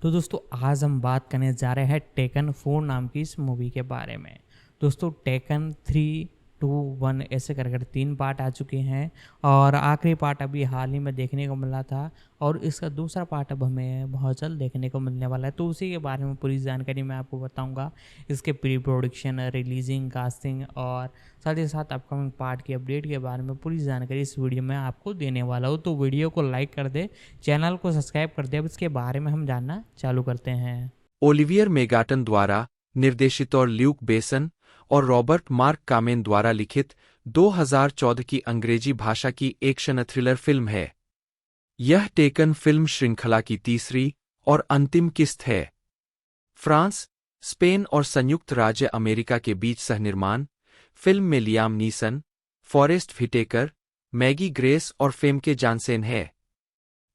तो दोस्तों आज हम बात करने जा रहे हैं टेकन 4 नाम की इस मूवी के बारे में। दोस्तों टेकन 3, 2, 1 ऐसे कर कर 3 पार्ट आ चुके हैं और आखिरी पार्ट अभी हाल ही में देखने को मिला था और इसका दूसरा पार्ट अब हमें बहुत जल्द देखने को मिलने वाला है। तो उसी के बारे में पूरी जानकारी मैं आपको बताऊंगा, इसके प्री प्रोडक्शन, रिलीजिंग, कास्टिंग और साथ ही साथ अपकमिंग पार्ट की अपडेट के बारे में पूरी जानकारी इस वीडियो में आपको देने वाला हूँ। तो वीडियो को लाइक कर दे, चैनल को सब्सक्राइब कर दे। अब इसके बारे में हम जानना चालू करते हैं। ओलिवियर मेगाटन द्वारा निर्देशित और ल्यूक बेसन और रॉबर्ट मार्क कामेन द्वारा लिखित 2014 की अंग्रेजी भाषा की एक्शन थ्रिलर फिल्म है। यह टेकन फिल्म श्रृंखला की तीसरी और अंतिम किस्त है। फ्रांस, स्पेन और संयुक्त राज्य अमेरिका के बीच सहनिर्माण फिल्म में Liam Neeson, Forest Whittaker, Maggi grace और फेमके जानसेन है।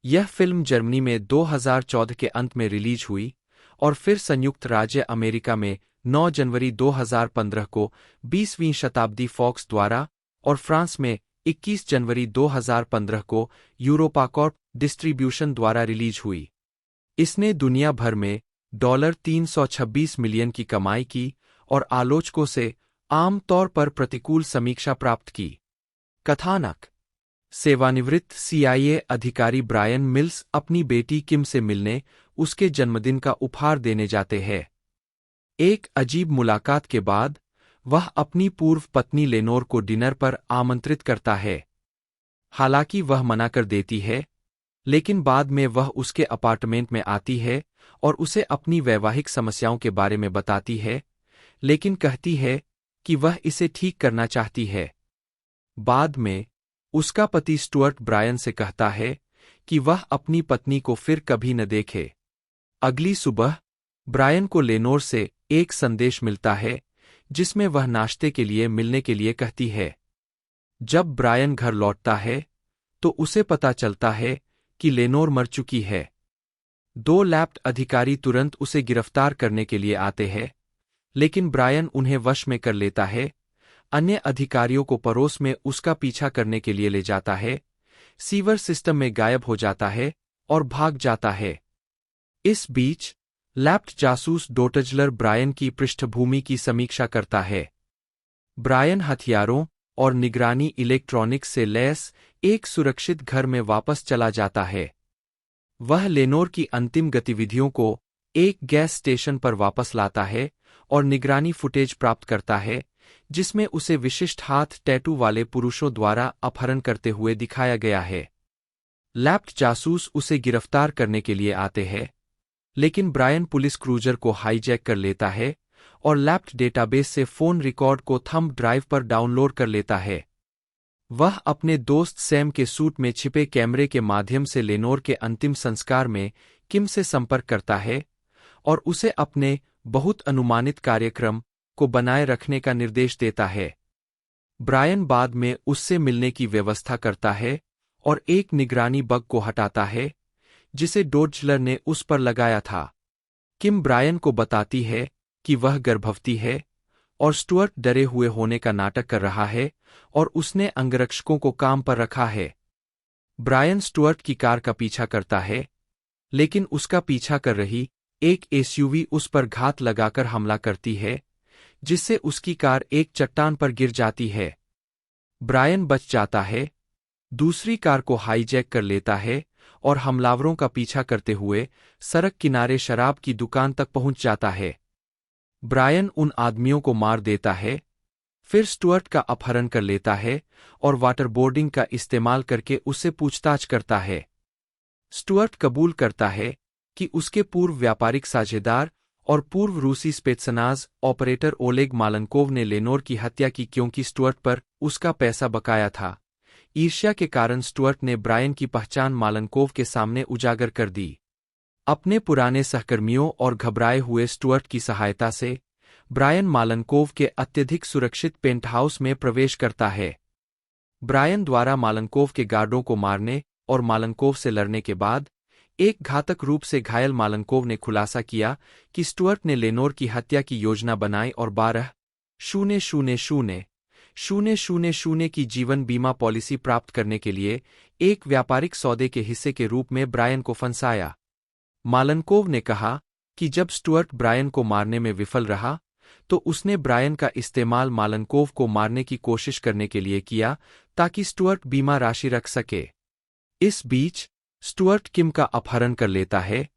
यह फिल्म जर्मनी में 2014 के अंत में रिलीज हुई और फिर संयुक्त राज्य अमेरिका में 9 जनवरी 2015 को 20वीं शताब्दी फॉक्स द्वारा और फ्रांस में 21 जनवरी 2015 को यूरोपाकॉर्प डिस्ट्रीब्यूशन द्वारा रिलीज हुई। इसने दुनिया भर में $326 मिलियन की कमाई की और आलोचकों से आम तौर पर प्रतिकूल समीक्षा प्राप्त की। कथानक: सेवानिवृत्त CIA अधिकारी ब्रायन मिल्स अपनी बेटी किम से मिलने उसके जन्मदिन का उपहार देने जाते हैं। एक अजीब मुलाकात के बाद वह अपनी पूर्व पत्नी लेनोर को डिनर पर आमंत्रित करता है। हालांकि वह मना कर देती है, लेकिन बाद में वह उसके अपार्टमेंट में आती है और उसे अपनी वैवाहिक समस्याओं के बारे में बताती है, लेकिन कहती है कि वह इसे ठीक करना चाहती है। बाद में उसका पति स्टुअर्ट ब्रायन से कहता है कि वह अपनी पत्नी को फिर कभी न देखे। अगली सुबह ब्रायन को लेनोर से एक संदेश मिलता है जिसमें वह नाश्ते के लिए मिलने के लिए कहती है। जब ब्रायन घर लौटता है तो उसे पता चलता है कि लेनोर मर चुकी है। 2 लैप्ड अधिकारी तुरंत उसे गिरफ्तार करने के लिए आते हैं, लेकिन ब्रायन उन्हें वश में कर लेता है। अन्य अधिकारियों को पड़ोस में उसका पीछा करने के लिए ले जाता है, सीवर सिस्टम में गायब हो जाता है और भाग जाता है। इस बीच लैप्ड जासूस डोटजलर ब्रायन की पृष्ठभूमि की समीक्षा करता है। ब्रायन हथियारों और निगरानी इलेक्ट्रॉनिक्स से लैस एक सुरक्षित घर में वापस चला जाता है। वह लेनोर की अंतिम गतिविधियों को एक गैस स्टेशन पर वापस लाता है और निगरानी फुटेज प्राप्त करता है जिसमें उसे विशिष्ट हाथ टैटू वाले पुरुषों द्वारा अपहरण करते हुए दिखाया गया है। लैप्ड जासूस उसे गिरफ्तार करने के लिए आते हैं, लेकिन ब्रायन पुलिस क्रूजर को हाईजैक कर लेता है और लैप्ड डेटाबेस से फोन रिकॉर्ड को थंब ड्राइव पर डाउनलोड कर लेता है। वह अपने दोस्त सैम के सूट में छिपे कैमरे के माध्यम से लेनोर के अंतिम संस्कार में किम से संपर्क करता है और उसे अपने बहुत अनुमानित कार्यक्रम को बनाए रखने का निर्देश देता है। ब्रायन बाद में उससे मिलने की व्यवस्था करता है और एक निगरानी बग को हटाता है जिसे डोटजलर ने उस पर लगाया था। किम ब्रायन को बताती है कि वह गर्भवती है और स्टुअर्ट डरे हुए होने का नाटक कर रहा है और उसने अंगरक्षकों को काम पर रखा है। ब्रायन स्टुअर्ट की कार का पीछा करता है, लेकिन उसका पीछा कर रही एक SUV उस पर घात लगाकर हमला करती है, जिससे उसकी कार एक चट्टान पर गिर जाती है। ब्रायन बच जाता है, दूसरी कार को हाईजैक कर लेता है और हमलावरों का पीछा करते हुए सड़क किनारे शराब की दुकान तक पहुंच जाता है। ब्रायन उन आदमियों को मार देता है, फिर स्टुअर्ट का अपहरण कर लेता है और वाटरबोर्डिंग का इस्तेमाल करके उससे पूछताछ करता है। स्टुअर्ट कबूल करता है कि उसके पूर्व व्यापारिक साझेदार और पूर्व रूसी स्पेत्सनाज ऑपरेटर ओलेग मालनकोव ने लेनोर की हत्या की क्योंकि स्टुअर्ट पर उसका पैसा बकाया था। ईर्ष्या के कारण स्टुअर्ट ने ब्रायन की पहचान मालनकोव के सामने उजागर कर दी। अपने पुराने सहकर्मियों और घबराए हुए स्टुअर्ट की सहायता से ब्रायन मालनकोव के अत्यधिक सुरक्षित पेंटहाउस में प्रवेश करता है। ब्रायन द्वारा मालनकोव के गार्डों को मारने और मालनकोव से लड़ने के बाद एक घातक रूप से घायल मालनकोव ने खुलासा किया कि स्टुअर्ट ने लेनोर की हत्या की योजना बनाई और 12,000,000 की जीवन बीमा पॉलिसी प्राप्त करने के लिए एक व्यापारिक सौदे के हिस्से के रूप में ब्रायन को फंसाया। मालनकोव ने कहा कि जब स्टुअर्ट ब्रायन को मारने में विफल रहा तो उसने ब्रायन का इस्तेमाल मालनकोव को मारने की कोशिश करने के लिए किया ताकि स्टुअर्ट बीमा राशि रख सके। इस बीच स्टुअर्ट किम का अपहरण कर लेता है,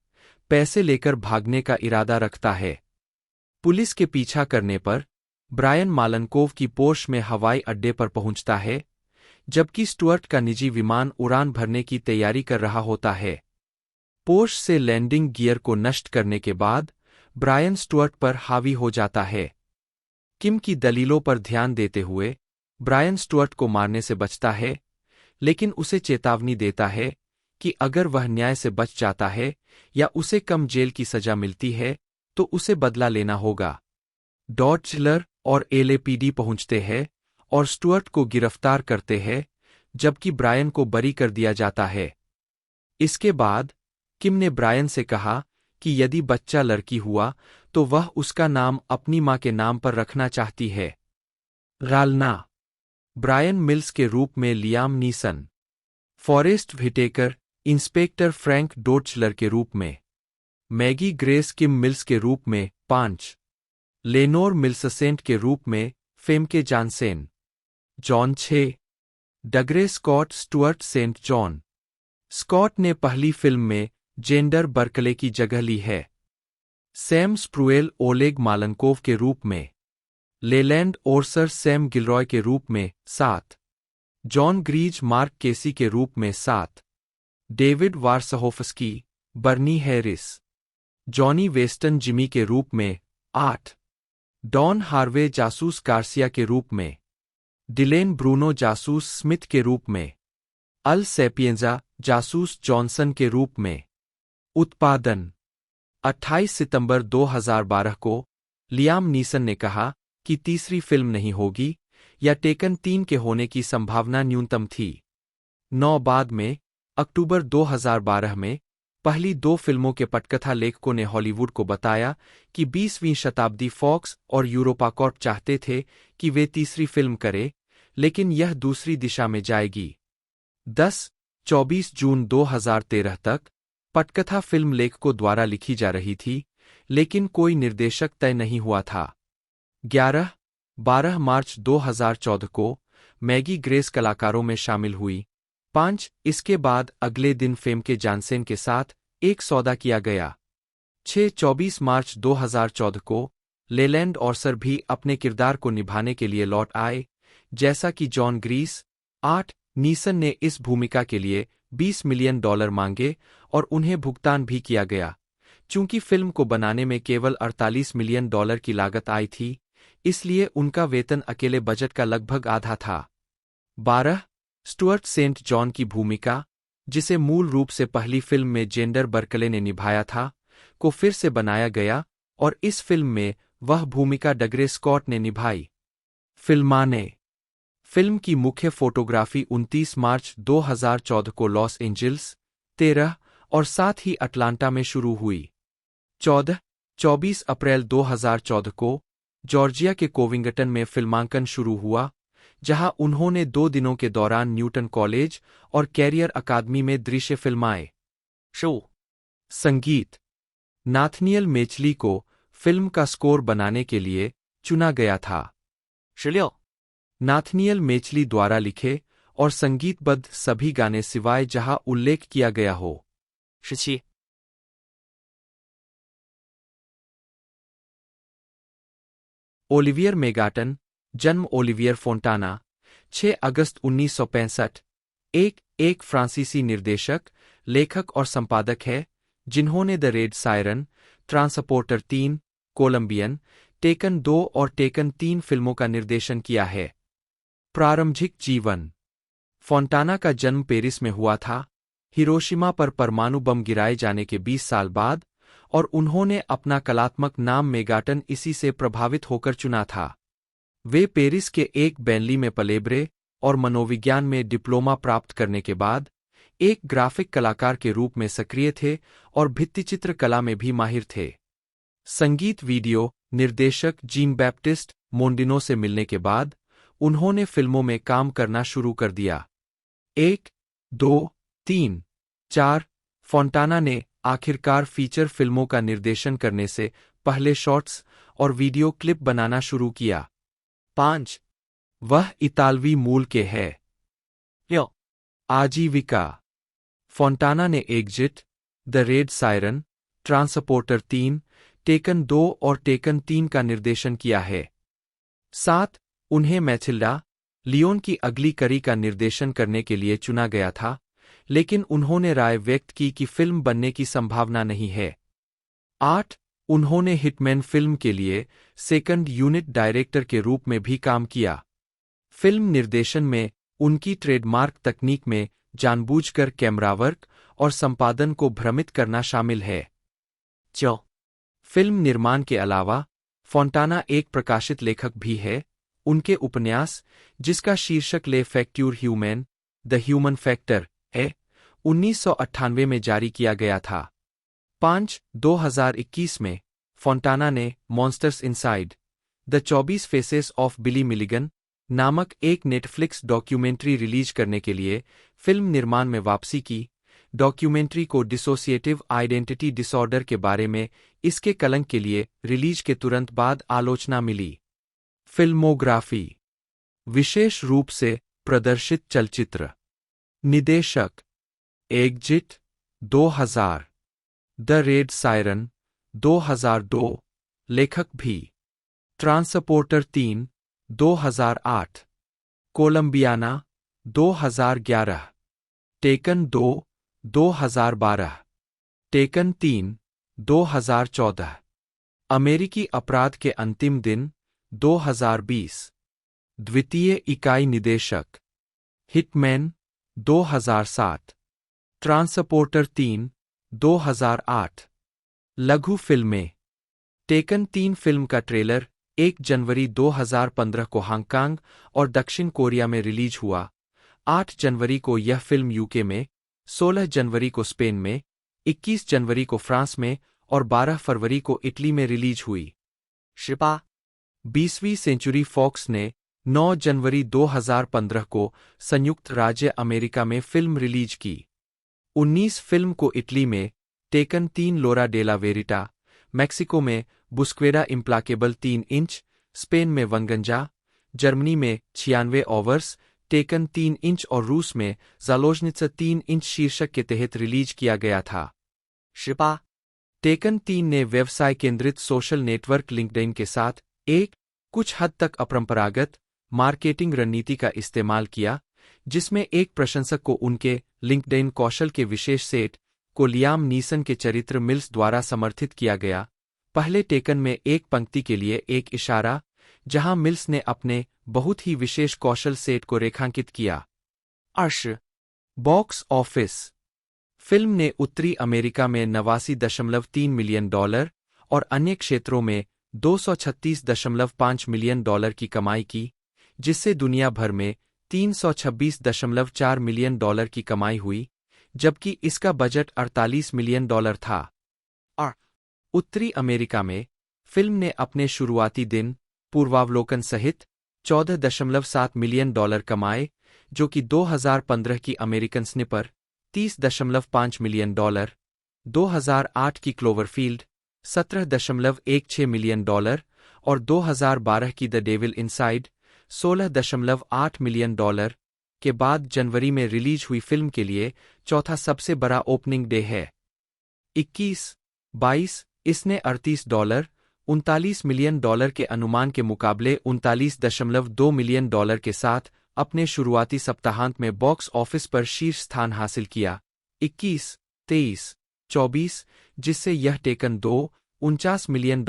पैसे लेकर भागने का इरादा रखता है। पुलिस के पीछा करने पर ब्रायन मालनकोव की पोर्श में हवाई अड्डे पर पहुंचता है, जबकि स्टुअर्ट का निजी विमान उड़ान भरने की तैयारी कर रहा होता है। पोर्श से लैंडिंग गियर को नष्ट करने के बाद ब्रायन स्टुअर्ट पर हावी हो जाता है। किम की दलीलों पर ध्यान देते हुए ब्रायन स्टुअर्ट को मारने से बचता है, लेकिन उसे चेतावनी देता है कि अगर वह न्याय से बच जाता है या उसे कम जेल की सजा मिलती है तो उसे बदला लेना होगा। डॉडजलर और एलएपीडी पहुंचते हैं और स्टुअर्ट को गिरफ्तार करते हैं, जबकि ब्रायन को बरी कर दिया जाता है। इसके बाद किम ने ब्रायन से कहा कि यदि बच्चा लड़की हुआ तो वह उसका नाम अपनी मां के नाम पर रखना चाहती है। रालना, ब्रायन मिल्स के रूप में Liam Neeson, Forest Whitaker, inspector Frank Dodzler के रूप में, मैगी ग्रेस किम मिल्स के रूप में पांच, लेनोर मिल्ससेंट के रूप में फेमके जानसेन, जॉन 6, डगरे Scott Stuart Saint John. Scott ने पहली फिल्म में जेंडर बर्कले की जगह ली है। सैम स्प्रूएल ओलेग मालनकोव के रूप में, लेलैंड ओर्सर सैम गिलरॉय के रूप में 7, जॉन ग्रीज मार्क केसी के रूप में 7, डेविड वारसहोफ्स्की, बर्नी हैरिस, जॉनी वेस्टन जिमी के रूप में 8, डॉन हार्वे जासूस गार्सिया के रूप में, डिलेन ब्रूनो जासूस स्मिथ के रूप में, अल सेपिएंजा जासूस जॉनसन के रूप में। उत्पादन 28 सितंबर 2012 को लियाम नीसन ने कहा कि तीसरी फिल्म नहीं होगी या टेकन 3 के होने की संभावना न्यूनतम थी। 9 बाद में अक्टूबर 2012 में पहली 2 फिल्मों के पटकथा लेखकों ने हॉलीवुड को बताया कि 20वीं शताब्दी फॉक्स और यूरोपाकॉर्प चाहते थे कि वे तीसरी फिल्म करे, लेकिन यह दूसरी दिशा में जाएगी। 24 जून 2013 तक पटकथा फिल्म लेखकों द्वारा लिखी जा रही थी, लेकिन कोई निर्देशक तय नहीं हुआ था। 12 मार्च 2014 को मैगी ग्रेस कलाकारों में शामिल हुई। 5 इसके बाद अगले दिन फेमके जानसेन के साथ एक सौदा किया गया। 24 मार्च 2014 को लेलैंड ऑर्सर भी अपने किरदार को निभाने के लिए लौट आए, जैसा कि जॉन ग्रीस। 8 नीसन ने इस भूमिका के लिए $20 मिलियन मांगे और उन्हें भुगतान भी किया गया। चूंकि फिल्म को बनाने में केवल $48 मिलियन की लागत आई थी, इसलिए उनका वेतन अकेले बजट का लगभग आधा था। 12 स्टुअर्ट सेंट जॉन की भूमिका, जिसे मूल रूप से पहली फिल्म में जेंडर बर्कले ने निभाया था, को फिर से बनाया गया और इस फिल्म में वह भूमिका डगरे स्कॉट ने निभाई। फिल्माने फिल्म की मुख्य फोटोग्राफी 29 मार्च 2014 को लॉस एंजिल्स, 13 और साथ ही अटलांटा में शुरू हुई। 24 अप्रैल 2014 को जॉर्जिया के कोविंगटन में फिल्मांकन शुरू हुआ, जहां उन्होंने 2 दिनों के दौरान न्यूटन कॉलेज और कैरियर अकादमी में दृश्य फिल्माए। शो संगीत नाथनियल मेचली को फिल्म का स्कोर बनाने के लिए चुना गया था। 16 नाथनियल मेचली द्वारा लिखे और संगीतबद्ध सभी गाने सिवाय जहां उल्लेख किया गया हो। 17 ओलिवियर मेगाटन, जन्म ओलिवियर फोंटाना, 6 अगस्त 1965, एक फ्रांसीसी निर्देशक, लेखक और संपादक है, जिन्होंने the red siren, transporter 3, Colombian, taken 2 और टेकन 3 फिल्मों का निर्देशन किया है। प्रारंभिक जीवन फोंटाना का जन्म पेरिस में हुआ था, हिरोशिमा पर परमाणु बम गिराए जाने के 20 साल बाद, और उन्होंने अपना कलात्मक नाम मेगाटन इसी से प्रभावित होकर चुना था। वे पेरिस के एक बेंली में पलेब्रे और मनोविज्ञान में डिप्लोमा प्राप्त करने के बाद एक ग्राफिक कलाकार के रूप में सक्रिय थे और भित्तिचित्र कला में भी माहिर थे। संगीत वीडियो निर्देशक जीन बैप्टिस्ट मोंडिनो से मिलने के बाद उन्होंने फिल्मों में काम करना शुरू कर दिया। 1, 2, 3, 4 फोंटाना ने आखिरकार फीचर फिल्मों का निर्देशन करने से पहले शॉर्ट्स और वीडियो क्लिप बनाना शुरू किया। 5. वह इतालवी मूल के है। आजीविका। फोंटाना ने exit, the red siren, transporter 3, taken 2 और टेकन 3 का निर्देशन किया है। 7. उन्हें मैथिल्डा, लियोन की अगली कड़ी का निर्देशन करने के लिए चुना गया था, लेकिन उन्होंने राय व्यक्त की कि फिल्म बनने की संभावना नहीं है। 8. उन्होंने हिटमैन फिल्म के लिए सेकंड यूनिट डायरेक्टर के रूप में भी काम किया। फिल्म निर्देशन में उनकी ट्रेडमार्क तकनीक में जानबूझकर कैमरावर्क और संपादन को भ्रमित करना शामिल है। फिल्म निर्माण के अलावा फोंटाना एक प्रकाशित लेखक भी है। उनके उपन्यास, जिसका शीर्षक ले फैक्ट्यूर ह्यूमैन, द ह्यूमन फैक्टर है, 1998 में जारी किया गया था। 5. 2021 में फोंटाना ने Monsters Inside, the 24 faces of Billy Milligan नामक एक नेटफ्लिक्स डॉक्यूमेंट्री रिलीज करने के लिए फिल्म निर्माण में वापसी की। डॉक्यूमेंट्री को डिसोसिएटिव आइडेंटिटी डिसऑर्डर के बारे में इसके कलंक के लिए रिलीज के तुरंत बाद आलोचना मिली। फिल्मोग्राफी। विशेष रूप से प्रदर्शित चलचित्र। निदेशक, एग्जिट 2000, द रेड सायरन 2002, लेखक भी, ट्रांसपोर्टर 3 2008, कोलंबियाना 2011, टेकन 2 2012, टेकन 3 2014, अमेरिकी अपराध के अंतिम दिन 2020, द्वितीय इकाई निदेशक, हिटमैन 2007, ट्रांसपोर्टर 3 2008, लघु फिल्में। टेकन 3 फिल्म का ट्रेलर 1 जनवरी 2015 को हांगकांग और दक्षिण कोरिया में रिलीज हुआ। 8 जनवरी को यह फिल्म यूके में, 16 जनवरी को स्पेन में, 21 जनवरी को फ्रांस में और 12 फरवरी को इटली में रिलीज हुई। 20वीं सेंचुरी फॉक्स ने 9 जनवरी 2015 को संयुक्त राज्य अमेरिका में फिल्म रिलीज की। 19 फिल्म को इटली में टेकन 3 लोरा डेला वेरिटा, मैक्सिको में बुस्क्वेरा इम्प्लाकेबल 3 इंच, स्पेन में वंगंजा, जर्मनी में 96 ओवर्स, टेकन 3 इंच और रूस में ज़ालोजनित्सा 3 इंच शीर्षक के तहत रिलीज किया गया था। टेकन 3 ने व्यवसाय केंद्रित सोशल नेटवर्क लिंक्डइन के साथ एक कुछ हद तक अपरंपरागत मार्केटिंग रणनीति का इस्तेमाल किया, जिसमें एक प्रशंसक को उनके लिंक्डइन कौशल के विशेष सेट को लियाम नीसन के चरित्र मिल्स द्वारा समर्थित किया गया। पहले टेकन में एक पंक्ति के लिए एक इशारा, जहां मिल्स ने अपने बहुत ही विशेष कौशल सेट को रेखांकित किया। Box office. फिल्म ने उत्तरी अमेरिका में 89.3 मिलियन डॉलर और अन्य क्षेत्रों में 236.5 मिलियन डॉलर की कमाई की, जिससे दुनिया भर में 326.4 मिलियन डॉलर की कमाई हुई, जबकि इसका बजट 48 मिलियन डॉलर था। उत्तरी अमेरिका में फिल्म ने अपने शुरुआती दिन पूर्वावलोकन सहित 14.7 मिलियन डॉलर कमाए, जो कि 2015 की अमेरिकन स्निपर 30.5 मिलियन डॉलर, 2008 की क्लोवरफील्ड 17.16 मिलियन डॉलर और 2012 की the devil inside 16.8 million dollar के बाद जनवरी में रिलीज हुई फिल्म के लिए चौथा सबसे बड़ा ओपनिंग डे है। 21-22 इसने $38.39 मिलियन के अनुमान के मुकाबले 39.2 मिलियन डॉलर के साथ अपने शुरुआती सप्ताहांत में बॉक्स ऑफिस पर शीर्ष स्थान हासिल किया। 21-23-24 जिससे यह टेकन 2 $49 मिलियन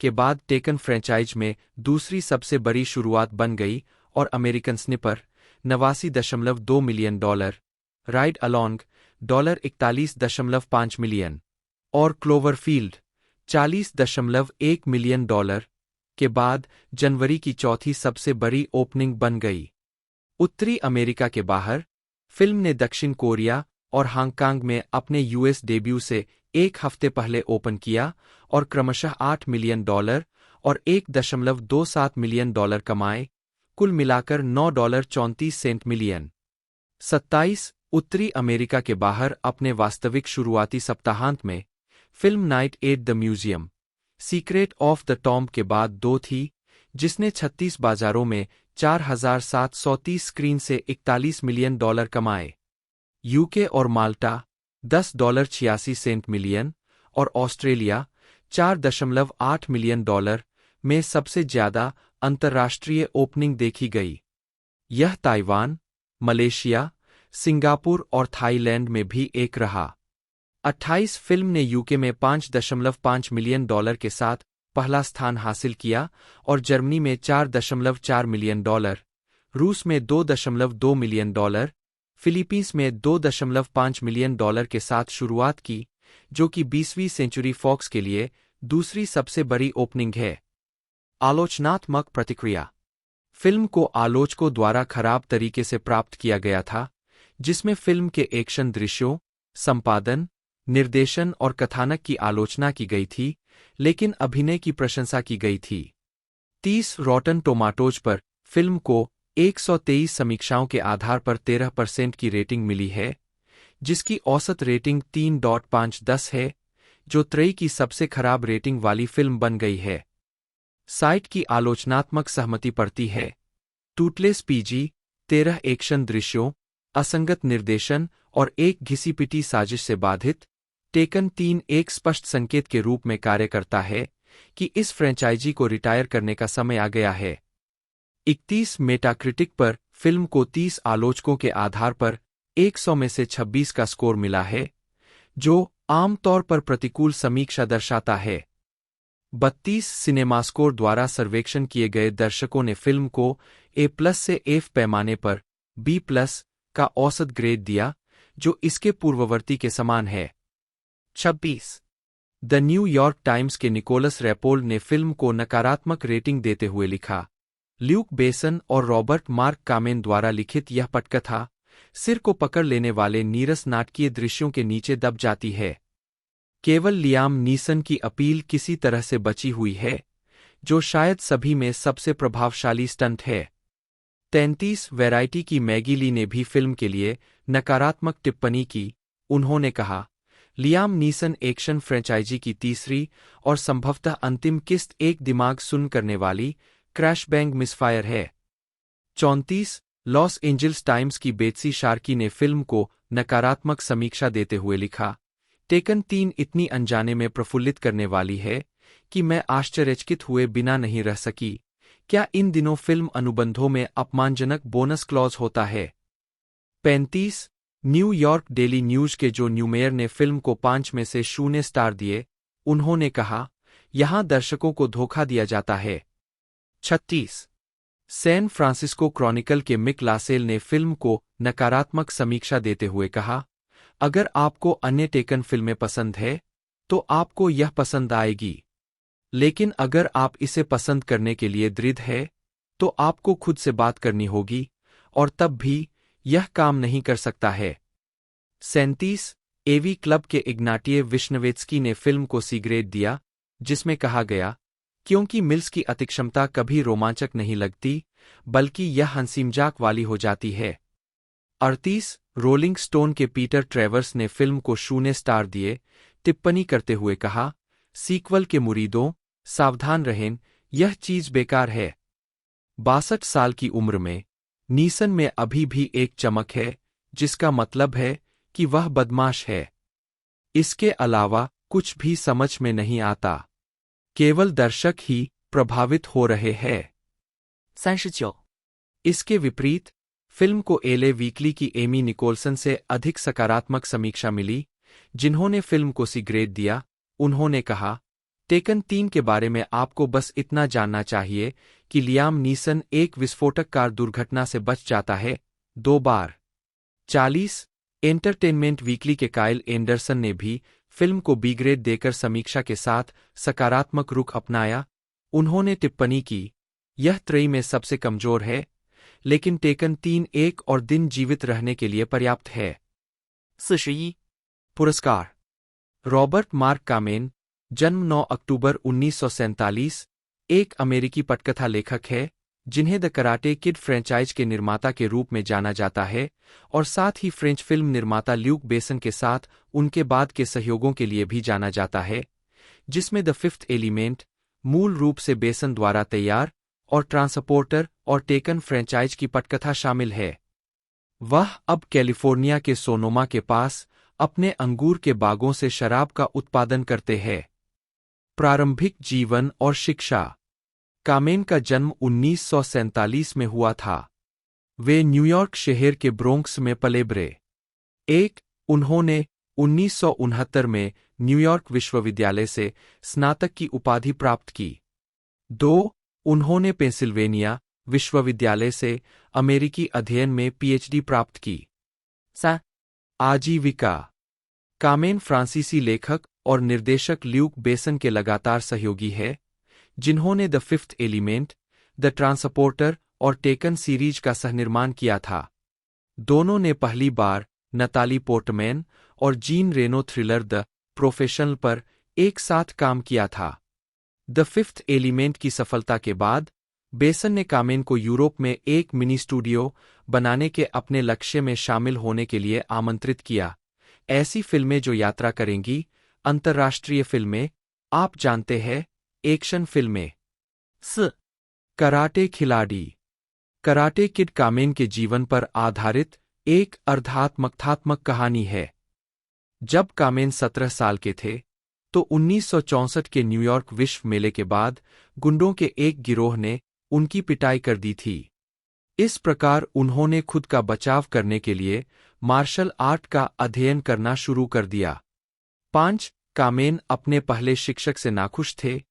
के बाद टेकन फ्रेंचाइज में दूसरी सबसे बड़ी शुरुआत बन गई और American sniper 89.2 million, ride along $41.5 million और क्लोवरफील्ड 40.1 मिलियन के बाद जनवरी की चौथी सबसे बड़ी ओपनिंग बन गई। उत्तरी अमेरिका के बाहर फिल्म ने दक्षिण कोरिया और हांगकांग में अपने यूएस डेब्यू से एक हफ्ते पहले ओपन किया और क्रमशः $8 मिलियन और $1.27 मिलियन कमाए, कुल मिलाकर $9.34 मिलियन। 27 उत्तरी अमेरिका के बाहर अपने वास्तविक शुरुआती सप्ताहांत में film night at the museum secret of the tomb के बाद 2 थी, जिसने 36 बाजारों में 4,730 स्क्रीन से $41 मिलियन कमाए। यूके और माल्टा $10.86 मिलियन और ऑस्ट्रेलिया $4.8 मिलियन में सबसे ज्यादा अंतर्राष्ट्रीय ओपनिंग देखी गई। यह ताइवान, मलेशिया, सिंगापुर और थाईलैंड में भी एक रहा। 28 फिल्म ने यूके में $5.5 मिलियन के साथ पहला स्थान हासिल किया और जर्मनी में $4.4 मिलियन, रूस में $2.2 मिलियन, फिलीपींस में $2.5 मिलियन के साथ शुरुआत की, जो कि 20वीं सेंचुरी फॉक्स के लिए दूसरी सबसे बड़ी ओपनिंग है। आलोचनात्मक प्रतिक्रिया। फिल्म को आलोचकों द्वारा खराब तरीके से प्राप्त किया गया था, जिसमें फिल्म के एक्शन दृश्यों, संपादन, निर्देशन और कथानक की आलोचना की गई थी, लेकिन अभिनय की प्रशंसा की गई थी। 30 रॉटन टोमाटोज पर फिल्म को 123 समीक्षाओं के आधार पर 13% की रेटिंग मिली है, जिसकी औसत रेटिंग 3.5 है, जो त्रयी की सबसे खराब रेटिंग वाली फिल्म बन गई है। साइट की आलोचनात्मक सहमति पड़ती है। टूटलेस पीजी, 13 एक्शन दृश्यों, असंगत निर्देशन और एक घिसी-पिटी साजिश से बाधित, टेकन 3 एक स्पष्ट संकेत के रूप में कार्य करता है कि इस फ्रेंचाइजी को रिटायर करने का समय आ गया है। 31 मेटाक्रिटिक पर फिल्म को 30 आलोचकों के आधार पर 100 में से 26 का स्कोर मिला है, जो आमतौर पर प्रतिकूल समीक्षा दर्शाता है। 32 सिनेमास्कोर द्वारा सर्वेक्षण किए गए दर्शकों ने फिल्म को A+ से F पैमाने पर B+ का औसत ग्रेड दिया, जो इसके पूर्ववर्ती के समान है। 26 द न्यूयॉर्क टाइम्स के निकोलस रैपोल्ड ने फिल्म को नकारात्मक रेटिंग देते हुए लिखा, ल्यूक बेसन और रॉबर्ट मार्क कामेन द्वारा लिखित यह पटकथा सिर को पकड़ लेने वाले नीरस नाटकीय दृश्यों के नीचे दब जाती है। केवल लियाम नीसन की अपील किसी तरह से बची हुई है, जो शायद सभी में सबसे प्रभावशाली स्टंट है। 33 वैरायटी की मैगी ली ने भी फिल्म के लिए नकारात्मक टिप्पणी की। उन्होंने कहा, लियाम नीसन एक्शन फ्रेंचाइजी की तीसरी और संभवतः अंतिम किस्त एक दिमाग सुन्न करने वाली क्रैश बैंग मिसफायर है। 34 लॉस एंजल्स टाइम्स की बेत्सी शार्की ने फिल्म को नकारात्मक समीक्षा देते हुए लिखा, टेकन 3 इतनी अनजाने में प्रफुल्लित करने वाली है कि मैं आश्चर्यचकित हुए बिना नहीं रह सकी। क्या इन दिनों फिल्म अनुबंधों में अपमानजनक बोनस क्लॉज होता है? 35 न्यूयॉर्क डेली न्यूज के जो न्यूमेयर ने फिल्म को 5 में से 0 स्टार दिए। उन्होंने कहा, यहां दर्शकों को धोखा दिया जाता है। 36 सैन फ्रांसिस्को क्रॉनिकल के मिक लासेल ने फिल्म को नकारात्मक समीक्षा देते हुए कहा, अगर आपको अन्य टेकन फिल्में पसंद है, तो आपको यह पसंद आएगी। लेकिन अगर आप इसे पसंद करने के लिए दृढ़ है, तो आपको खुद से बात करनी होगी, और तब भी यह काम नहीं कर सकता है। 37 एवी क्लब के इग्नाटिये विश्नवेत्स्की ने फिल्म को सी ग्रेड दिया, जिसमें कहा गया, क्योंकि मिल्स की अतिक्षमता कभी रोमांचक नहीं लगती, बल्कि यह हंसीमजाक वाली हो जाती है। 38 रोलिंग स्टोन के पीटर ट्रेवर्स ने फिल्म को 0 स्टार दिए, टिप्पणी करते हुए कहा, सीक्वल के मुरीदों, सावधान रहें, यह चीज बेकार है। 62 साल की उम्र में नीसन में अभी भी एक चमक है, जिसका मतलब है कि वह बदमाश है। इसके अलावा कुछ भी समझ में नहीं आता। केवल दर्शक ही प्रभावित हो रहे हैं। 39 इसके विपरीत फिल्म को एले वीकली की एमी निकोलसन से अधिक सकारात्मक समीक्षा मिली, जिन्होंने फिल्म को सी ग्रेड दिया। उन्होंने कहा, टेकन 3 के बारे में आपको बस इतना जानना चाहिए कि लियाम नीसन एक विस्फोटक कार दुर्घटना से बच जाता है 2 बार। 40 एंटरटेनमेंट वीकली के काइल एंडरसन ने भी फिल्म को बी ग्रेड देकर समीक्षा के साथ सकारात्मक रुख अपनाया। उन्होंने टिप्पणी की, यह त्रयी में सबसे कमजोर है, लेकिन टेकन 3 एक और दिन जीवित रहने के लिए पर्याप्त है। 41 पुरस्कार। रॉबर्ट मार्क कामेन, जन्म 9 अक्टूबर 1947, एक अमेरिकी पटकथा लेखक है, जिन्हें द कराटे किड फ्रेंचाइज के निर्माता के रूप में जाना जाता है, और साथ ही फ्रेंच फिल्म निर्माता ल्यूक बेसन के साथ उनके बाद के सहयोगों के लिए भी जाना जाता है, जिसमें द फिफ्थ एलिमेंट मूल रूप से बेसन द्वारा तैयार और ट्रांसपोर्टर और टेकन फ्रेंचाइज की पटकथा शामिल है। वह अब कैलिफोर्निया के सोनोमा के पास अपने अंगूर के बागों से शराब का उत्पादन करते हैं। प्रारंभिक जीवन और शिक्षा। कामेन का जन्म 1947 में हुआ था। वे न्यूयॉर्क शहर के ब्रोंक्स में पले बड़े। उन्होंने 1969 में न्यूयॉर्क विश्वविद्यालय से स्नातक की उपाधि प्राप्त की। 2. उन्होंने पेंसिल्वेनिया विश्वविद्यालय से अमेरिकी अध्ययन में पीएचडी प्राप्त की। 3. आजीविका। कामेन फ्रांसीसी लेखक और निर्देशक ल्यूक बेसन के लगातार सहयोगी है, जिन्होंने the fifth element, the transporter और टेकन सीरीज का सहनिर्माण किया था। दोनों ने पहली बार नताली पोर्टमैन और Jean Reno thriller the professional पर एक साथ काम किया था। द फिफ्थ एलिमेंट की सफलता के बाद बेसन ने कामेन को यूरोप में एक मिनी स्टूडियो बनाने के अपने लक्ष्य में शामिल होने के लिए आमंत्रित किया। ऐसी फिल्में जो यात्रा करेंगी, अंतर्राष्ट्रीय फिल्में, आप जानते हैं, एक्शन फिल्में। कराटे खिलाड़ी। कराटे किड कामेन के जीवन पर आधारित एक अर्धात्मकथात्मक कहानी है। जब कामेन 17 साल के थे, तो 1964 के न्यूयॉर्क विश्व मेले के बाद गुंडों के एक गिरोह ने उनकी पिटाई कर दी थी। इस प्रकार उन्होंने खुद का बचाव करने के लिए मार्शल आर्ट का अध्ययन करना शुरू कर दिया। 5. कामेन अपने पहले शिक्षक से नाखुश थे,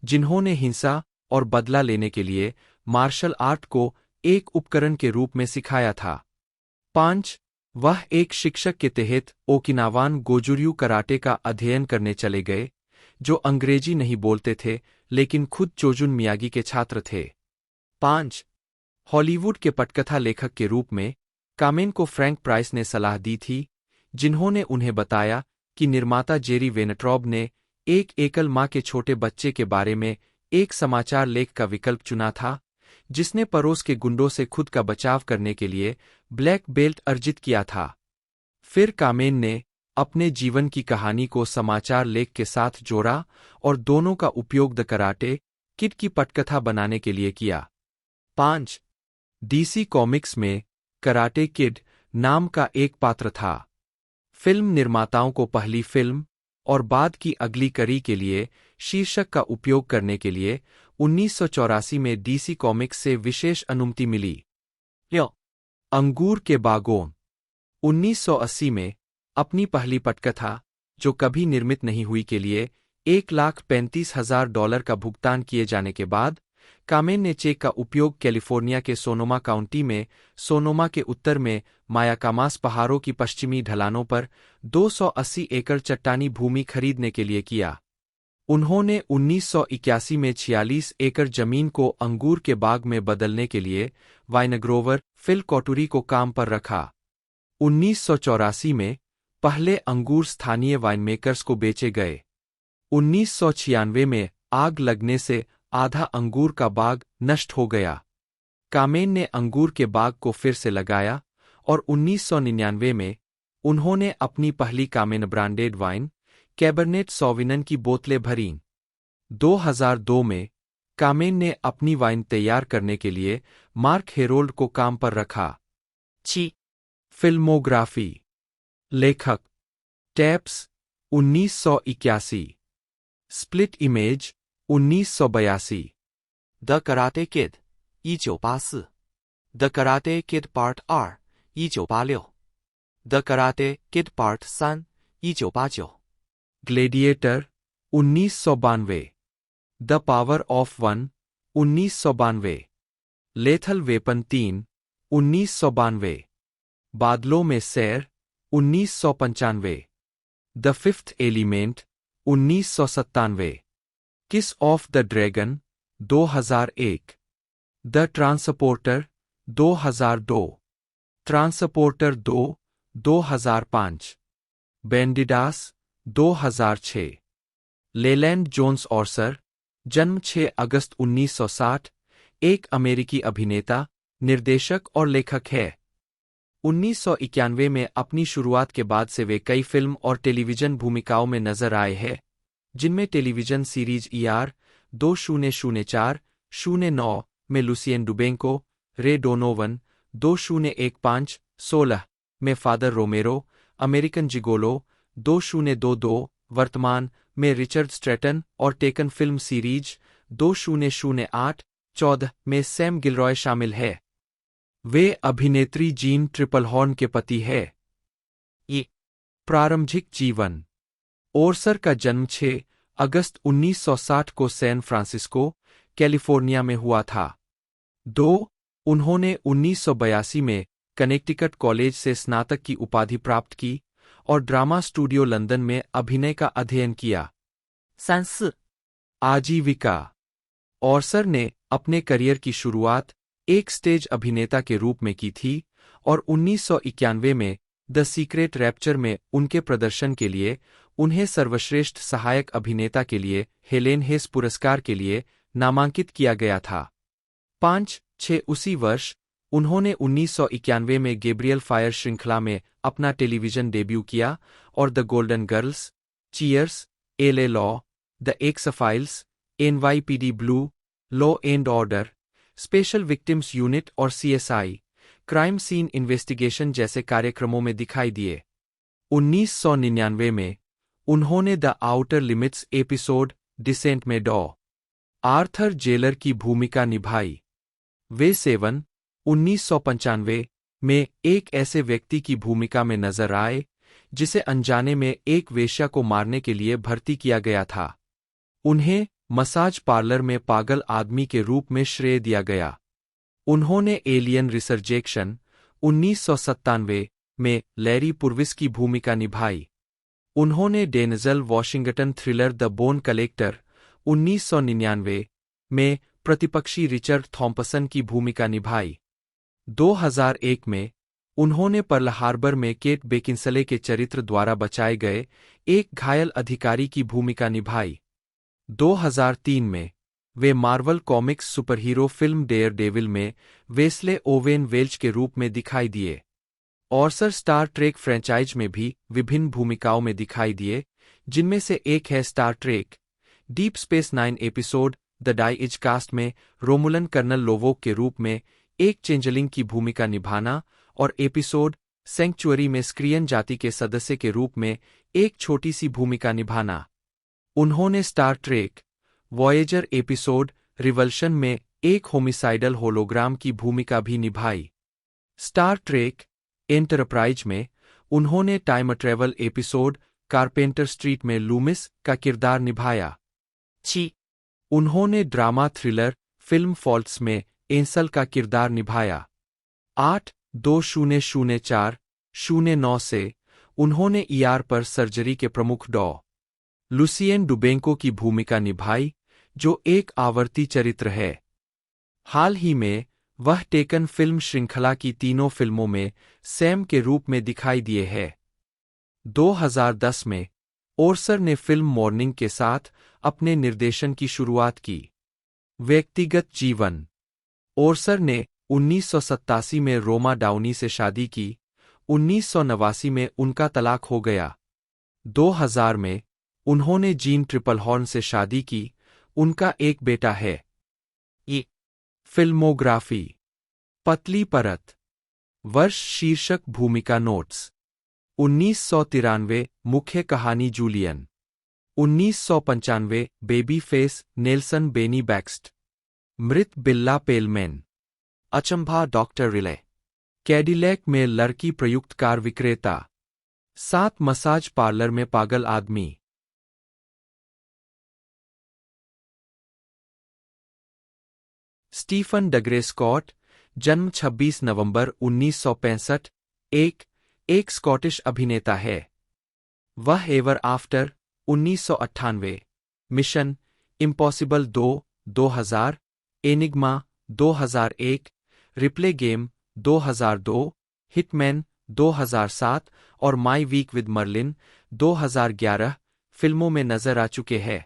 जिन्होंने हिंसा और बदला लेने के लिए मार्शल आर्ट को एक उपकरण के रूप में सिखाया था। 5. वह एक शिक्षक के तहत ओकिनावान गोजुर्यू कराटे का अध्ययन करने चले गए, जो अंग्रेजी नहीं बोलते थे लेकिन खुद चोजुन मियागी के छात्र थे। 5. हॉलीवुड के पटकथा लेखक के रूप में कामेन को फ्रैंक प्राइस ने सलाह दी थी, जिन्होंने उन्हें बताया कि निर्माता जेरी वेनट्रॉब ने एक एकल मां के छोटे बच्चे के बारे में एक समाचार लेख का विकल्प चुना था, जिसने पड़ोस के गुंडों से खुद का बचाव करने के लिए ब्लैक बेल्ट अर्जित किया था। फिर कामेन ने अपने जीवन की कहानी को समाचार लेख के साथ जोड़ा और दोनों का उपयोग द कराटे किड की पटकथा बनाने के लिए किया। 5. डीसी कॉमिक्स में कराटे किड नाम का एक पात्र था। फिल्म निर्माताओं को पहली फिल्म और बाद की अगली कड़ी के लिए शीर्षक का उपयोग करने के लिए 1984 में डीसी कॉमिक्स से विशेष अनुमति मिली। अंगूर के बागों। 1980 में अपनी पहली पटकथा, जो कभी निर्मित नहीं हुई, के लिए $1,35,000 का भुगतान किए जाने के बाद कामेन ने चेक का उपयोग कैलिफोर्निया के सोनोमा काउंटी में सोनोमा के उत्तर में मायाकामास पहाड़ों की पश्चिमी ढलानों पर 280 एकड़ चट्टानी भूमि खरीदने के लिए किया। उन्होंने 1981 में 46 एकड़ जमीन को अंगूर के बाग में बदलने के लिए वाइनग्रोवर फिल कॉटुरी को काम पर रखा। 1984 में पहले अंगूर स्थानीय वाइनमेकर्स को बेचे गए। 1996 में आग लगने से आधा अंगूर का बाग नष्ट हो गया। कामेन ने अंगूर के बाग को फिर से लगाया और 1999 में उन्होंने अपनी पहली कामेन ब्रांडेड वाइन कैबरनेट सॉविनन की बोतलें भरीं। 2002 में कामेन ने अपनी वाइन तैयार करने के लिए मार्क हेरोल्ड को काम पर रखा। 6. फिल्मोग्राफी। लेखक। Taps 1981, split image 1982, the karate kid 1984, the karate kid part 2 1986, the karate kid part 3 1989, gladiator 1992, the power of one 1992, lethal weapon 3 1992, बादलों में सैर 1995, the fifth element 1997, kiss of the dragon 2001, the transporter 2002, transporter 2 2005, Bandidas 2006, Leland Jones Orser, जन्म 6 अगस्त 1960, एक अमेरिकी अभिनेता, निर्देशक और लेखक है। 1991 में अपनी शुरुआत के बाद से वे कई फिल्म और टेलीविजन भूमिकाओं में नजर आए हैं, जिनमें टेलीविजन सीरीज ER 2004-09 में लुसियन डुबेंको, रे डोनोवन, 2015-16 में फादर रोमेरो, अमेरिकन जिगोलो, 2022 वर्तमान में रिचर्ड स्ट्रैटन और टेकन फिल्म सीरीज 2008-14 में सैम गिलरॉय शामिल है। वे अभिनेत्री जीन ट्रिपलहॉर्न के पति है। प्रारंभिक जीवन। ओर्सर का जन्म 6 अगस्त 1960 को सैन फ्रांसिस्को, कैलिफोर्निया में हुआ था। उन्होंने 1982 में कनेक्टिकट कॉलेज से स्नातक की उपाधि प्राप्त की और ड्रामा स्टूडियो लंदन में अभिनय का अध्ययन किया। 34. आजीविका। ओर्सर ने अपने करियर की शुरुआत एक स्टेज अभिनेता के रूप में की थी और 1991 में द सीक्रेट रैप्चर में उनके प्रदर्शन के लिए उन्हें सर्वश्रेष्ठ सहायक अभिनेता के लिए हेलेन हेस पुरस्कार के लिए नामांकित किया गया था। 5-6 उसी वर्ष उन्होंने 1991 में गैब्रियल फायर श्रृंखला में अपना टेलीविजन डेब्यू किया और the golden girls, cheers, LA law, the X files, NYPD blue, law and order, special victims unit और CSI क्राइम सीन इन्वेस्टिगेशन जैसे कार्यक्रमों में दिखाई दिए। 1999 में उन्होंने the outer limits episode descent में डॉ. आर्थर जेलर की भूमिका निभाई। वे 1995 में एक ऐसे व्यक्ति की भूमिका में नजर आए जिसे अनजाने में एक वेश्या को मारने के लिए भर्ती किया गया था। उन्हें मसाज पार्लर में पागल आदमी के रूप में श्रेय दिया गया। उन्होंने एलियन रिसर्जेक्शन 1997 में लैरी पुर्विस की भूमिका निभाई। उन्होंने Denzel Washington thriller the bone collector 1999 में प्रतिपक्षी रिचर्ड थॉम्पसन की भूमिका निभाई। 2001 में उन्होंने पर्ल हार्बर में केट बेकिंसले के चरित्र द्वारा बचाए गए एक घायल अधिकारी की भूमिका निभाई। 2003 में वे Marvel Comics superhero film Daredevil में वेस्ले ओवेन वेल्च के रूप में दिखाई दिए। ओर्सर स्टार ट्रेक फ्रेंचाइज में भी विभिन्न भूमिकाओं में दिखाई दिए, जिनमें से एक है star trek deep space 9 episode the die is cast में रोमुलन कर्नल लोवोक के रूप में एक चेंजलिंग की भूमिका निभाना और एपिसोड सेंक्चुअरी में स्क्रियन जाति के सदस्य के रूप में एक छोटी सी भूमिका निभाना। उन्होंने स्टार ट्रेक वॉयेजर एपिसोड रिवल्शन में एक होमिसाइडल होलोग्राम की भूमिका भी निभाई। स्टार ट्रेक एंटरप्राइज में उन्होंने time travel episode carpenter street में लूमिस का किरदार निभाया। 7. उन्होंने ड्रामा थ्रिलर फिल्म फॉल्ट्स में एंसल का किरदार निभाया। 8-2004-09 से उन्होंने ER पर सर्जरी के प्रमुख डॉ. लुसियन डुबेंको की भूमिका निभाई, जो एक आवर्ती चरित्र है। हाल ही में वह टेकन फिल्म श्रृंखला की तीनों फिल्मों में सैम के रूप में दिखाई दिए हैं। 2010 में ओर्सर ने फिल्म मॉर्निंग के साथ अपने निर्देशन की शुरुआत की। व्यक्तिगत जीवन। ओर्सर ने 1987 में रोमा डाउनी से शादी की। 1989 में उनका तलाक हो गया। 2000 में उन्होंने जीन ट्रिपलहॉर्न से शादी की। उनका एक बेटा है। फिल्मोग्राफी। पतली परत। वर्ष शीर्षक भूमिका नोट्स। 1993 मुख्य कहानी Julian. 1995 baby face Nelson Benny Baxt. मृत बिल्ला पेलमैन। अचंभा डॉक्टर रिले। कैडिलैक में लड़की प्रयुक्त कार विक्रेता। 7 मसाज पार्लर में पागल आदमी। स्टीफन डग्रे स्कॉट, जन्म 26 नवंबर 1965, एक स्कॉटिश अभिनेता है। वह ever after 1998, mission impossible 2 2000, enigma 2001, replay game 2002, hitman 2007 और माई वीक विद मर्लिन 2011 फिल्मों में नजर आ चुके हैं।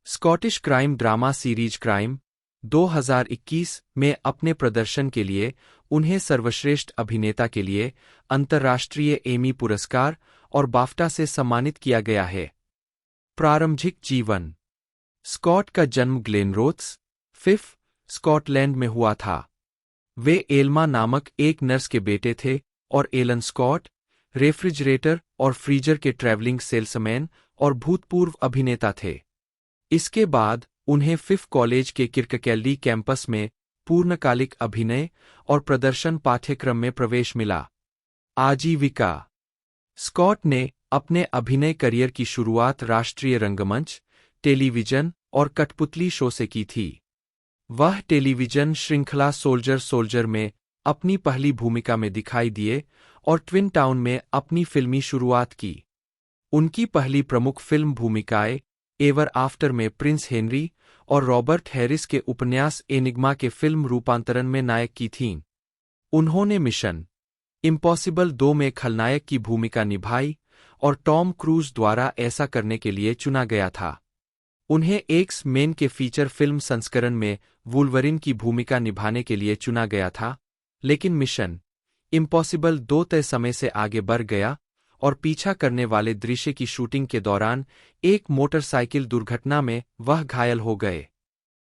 Scottish crime drama series crime 2021 में अपने प्रदर्शन के लिए उन्हें सर्वश्रेष्ठ अभिनेता के लिए अंतर्राष्ट्रीय एमी पुरस्कार और बाफ्टा से सम्मानित किया गया है। प्रारंभिक जीवन। स्कॉट का जन्म ग्लेनरोथ्स, फिफ, स्कॉटलैंड में हुआ था। वे एल्मा नामक एक नर्स के बेटे थे और एलन स्कॉट, रेफ्रिजरेटर और फ्रीजर के ट्रैवलिंग सेल्समैन और भूतपूर्व अभिनेता थे। इसके बाद उन्हें फिफ कॉलेज के किर्ककैल्डी कैंपस में पूर्णकालिक अभिनय और प्रदर्शन पाठ्यक्रम में प्रवेश मिला। आजीविका। स्कॉट ने अपने अभिनय करियर की शुरुआत राष्ट्रीय रंगमंच, टेलीविजन और कठपुतली शो से की थी। वह टेलीविजन श्रृंखला सोल्जर में अपनी पहली भूमिका में दिखाई दिए और ट्विन टाउन में अपनी फिल्मी शुरुआत की। उनकी पहली प्रमुख फिल्म भूमिकाएं एवर आफ्टर में प्रिंस हेनरी और रॉबर्ट हैरिस के उपन्यास एनिग्मा के फिल्म रूपांतरण में नायक की थीं। उन्होंने मिशन इम्पॉसिबल 2 में खलनायक की भूमिका निभाई और टॉम क्रूज द्वारा ऐसा करने के लिए चुना गया था। उन्हें एक्स मेन के फीचर फिल्म संस्करण में वुल्वरिन की भूमिका निभाने के लिए चुना गया था, लेकिन मिशन इम्पॉसिबल 2 तय समय से आगे बढ़ गया और पीछा करने वाले दृश्य की शूटिंग के दौरान एक मोटरसाइकिल दुर्घटना में वह घायल हो गए।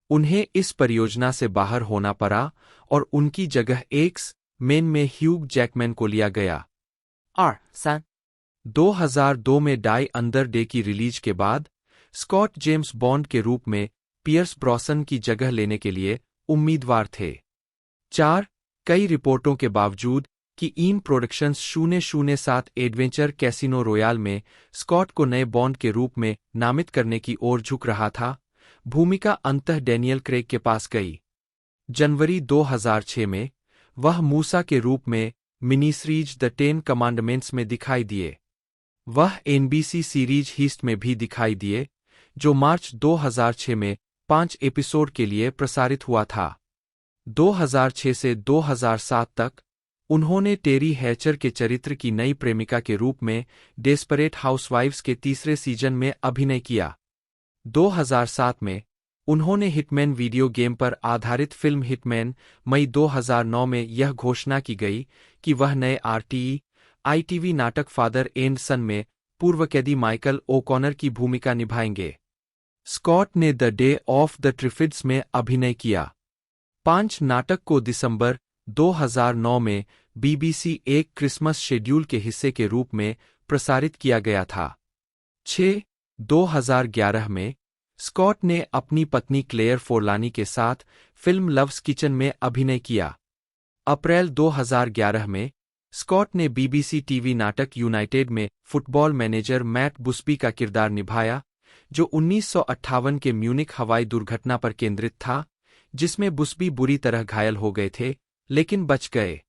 उन्हें इस परियोजना से बाहर होना पड़ा और उनकी जगह एक्स मेन में ह्यूग जैकमैन को लिया गया। 2002 में डाई अंडर डे की रिलीज के बाद स्कॉट जेम्स बॉन्ड के रूप में पियर्स ब्रॉसन की जगह लेने के लिए उम्मीदवार थे। 4 कई रिपोर्टों के बावजूद कि इन प्रोडक्शंस 007 एडवेंचर कैसीनो रॉयल में स्कॉट को नए बॉन्ड के रूप में नामित करने की ओर झुक रहा था, भूमिका अंततः डैनियल क्रेग के पास गई। जनवरी 2006 में वह मूसा के रूप में मिनी सीरीज द 10 कमांडमेंट्स में दिखाई दिए। वह एनबीसी सीरीज हीस्ट में भी दिखाई दिए, जो मार्च 2006 में 5 एपिसोड के लिए प्रसारित हुआ था। 2006 से 2007 तक उन्होंने टेरी हैचर के चरित्र की नई प्रेमिका के रूप में डेस्परेट हाउसवाइव्स के तीसरे सीजन में अभिनय किया। 2007 में उन्होंने हिटमैन वीडियो गेम पर आधारित फिल्म हिटमैन, मई 2009 में यह घोषणा की गई कि वह नए ITV नाटक फादर एंड सन में पूर्व कैदी माइकल ओकॉनर की भूमिका निभाएंगे। स्कॉट ने द डे ऑफ द ट्रिफिड्स में अभिनय किया। 5 नाटक को दिसंबर 2009 में BBC एक क्रिसमस शेड्यूल के हिस्से के रूप में प्रसारित किया गया था। 2011 में स्कॉट ने अपनी पत्नी क्लेयर फोरलानी के साथ फिल्म लव्स किचन में अभिनय किया। अप्रैल 2011 में स्कॉट ने BBC टीवी नाटक यूनाइटेड में फुटबॉल मैनेजर मैट बुस्बी का किरदार निभाया, जो 1958 के म्यूनिख हवाई दुर्घटना पर केंद्रित था, जिसमें बुस्बी बुरी तरह घायल हो गए थे लेकिन बच गए।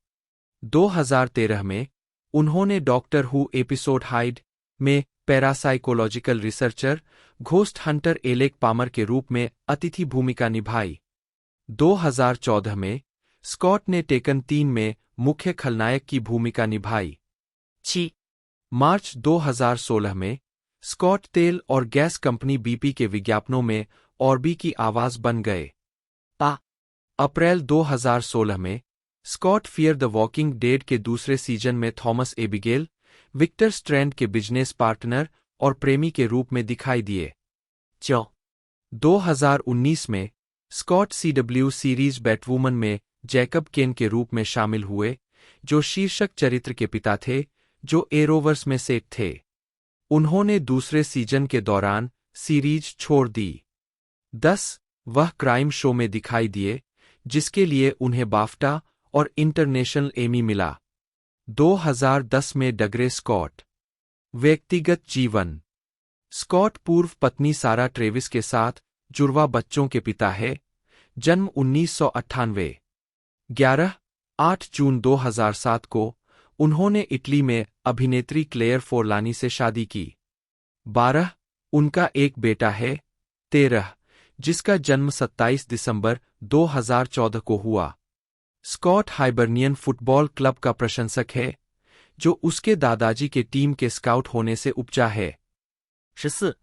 2013 में उन्होंने डॉक्टर हू एपिसोड हाइड में parapsychological researcher ghost hunter Alec Palmer के रूप में अतिथि भूमिका निभाई। 2014 में स्कॉट ने टेकन 3 में मुख्य खलनायक की भूमिका निभाई। मार्च 2016 में स्कॉट तेल और गैस कंपनी BP के विज्ञापनों में ऑर्बी की आवाज बन गए। अप्रैल 2016 में Scott fear the walking dead के दूसरे सीजन में थॉमस एबिगेल, विक्टर स्ट्रैंड के बिजनेस पार्टनर और प्रेमी के रूप में दिखाई दिए। 2019 में स्कॉट CW सीरीज बैटवुमन में जैकब केन के रूप में शामिल हुए, जो शीर्षक चरित्र के पिता थे जो एरोवर्स में सेट थे। उन्होंने दूसरे सीजन के दौरान सीरीज छोड़ दी। 10 वह क्राइम शो में दिखाई दिए, जिसके लिए उन्हें बाफ्टा और इंटरनेशनल एमी मिला। 2010 में डगरे स्कॉट। व्यक्तिगत जीवन। स्कॉट पूर्व पत्नी सारा ट्रेविस के साथ जुड़वा बच्चों के पिता है। जन्म 1998। 8 जून 2007 को उन्होंने इटली में अभिनेत्री क्लेयर फोरलानी से शादी की। 12 उनका एक बेटा है। 13 जिसका जन्म 27 दिसंबर 2014 को हुआ। स्कॉट हाइबर्नियन फुटबॉल क्लब का प्रशंसक है, जो उसके दादाजी के टीम के स्काउट होने से उपजा है। 14.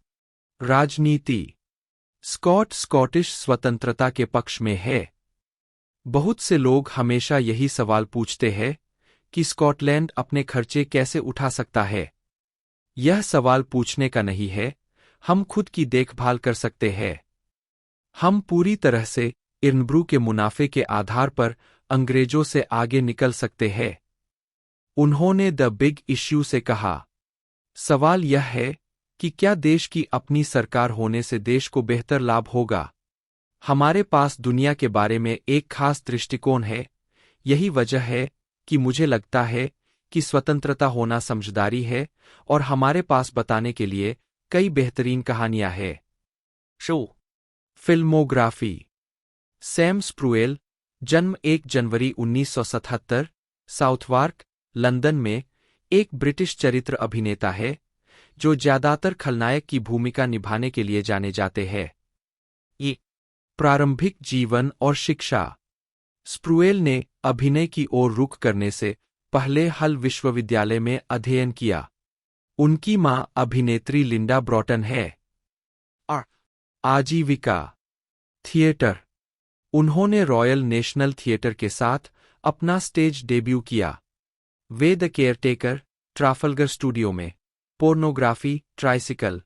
राजनीति। स्कॉट स्कॉटिश स्वतंत्रता के पक्ष में है। बहुत से लोग हमेशा यही सवाल पूछते हैं कि स्कॉटलैंड अपने खर्चे कैसे उठा सकता है। यह सवाल पूछने का नहीं है, हम खुद की देखभाल कर सकते हैं। हम पूरी तरह से इर्नब्रू के मुनाफे के आधार पर अंग्रेजों से आगे निकल सकते हैं। उन्होंने द बिग इश्यू से कहा, सवाल यह है कि क्या देश की अपनी सरकार होने से देश को बेहतर लाभ होगा। हमारे पास दुनिया के बारे में एक खास दृष्टिकोण है। यही वजह है कि मुझे लगता है कि स्वतंत्रता होना समझदारी है और हमारे पास बताने के लिए कई बेहतरीन कहानियां हैं। Show filmography. सैम स्प्रूएल, जन्म 1 जनवरी 1977, साउथवार्क, लंदन में एक ब्रिटिश चरित्र अभिनेता है जो ज्यादातर खलनायक की भूमिका निभाने के लिए जाने जाते हैं। ये प्रारंभिक जीवन और शिक्षा। स्प्रूएल ने अभिनय की ओर रुख करने से पहले हल विश्वविद्यालय में अध्ययन किया। उनकी मां अभिनेत्री लिंडा ब्रॉटन है। और आजीविका। थिएटर। उन्होंने रॉयल नेशनल थिएटर के साथ अपना स्टेज डेब्यू किया। वे द केयरटेकर, ट्राफल्गर स्टूडियो में, पोर्नोग्राफी, ट्राइसिकल,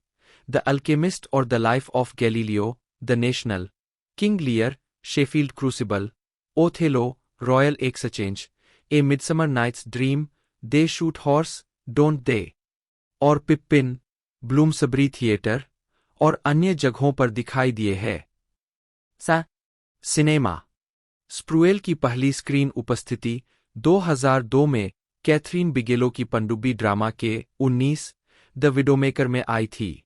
द अल्केमिस्ट और the life of Galileo, the national, king Lear, Sheffield crucible, Othello, royal exchange, a midsummer night's dream, they shoot horses, don't they, और Pippin, ब्लूमसबरी theatre और अन्य जगहों पर दिखाई दिए हैं। सिनेमा। स्प्रूएल की पहली स्क्रीन उपस्थिति 2002 में कैथरीन बिगेलो की पनडुब्बी ड्रामा के 19 द विडोमेकर में आई थी।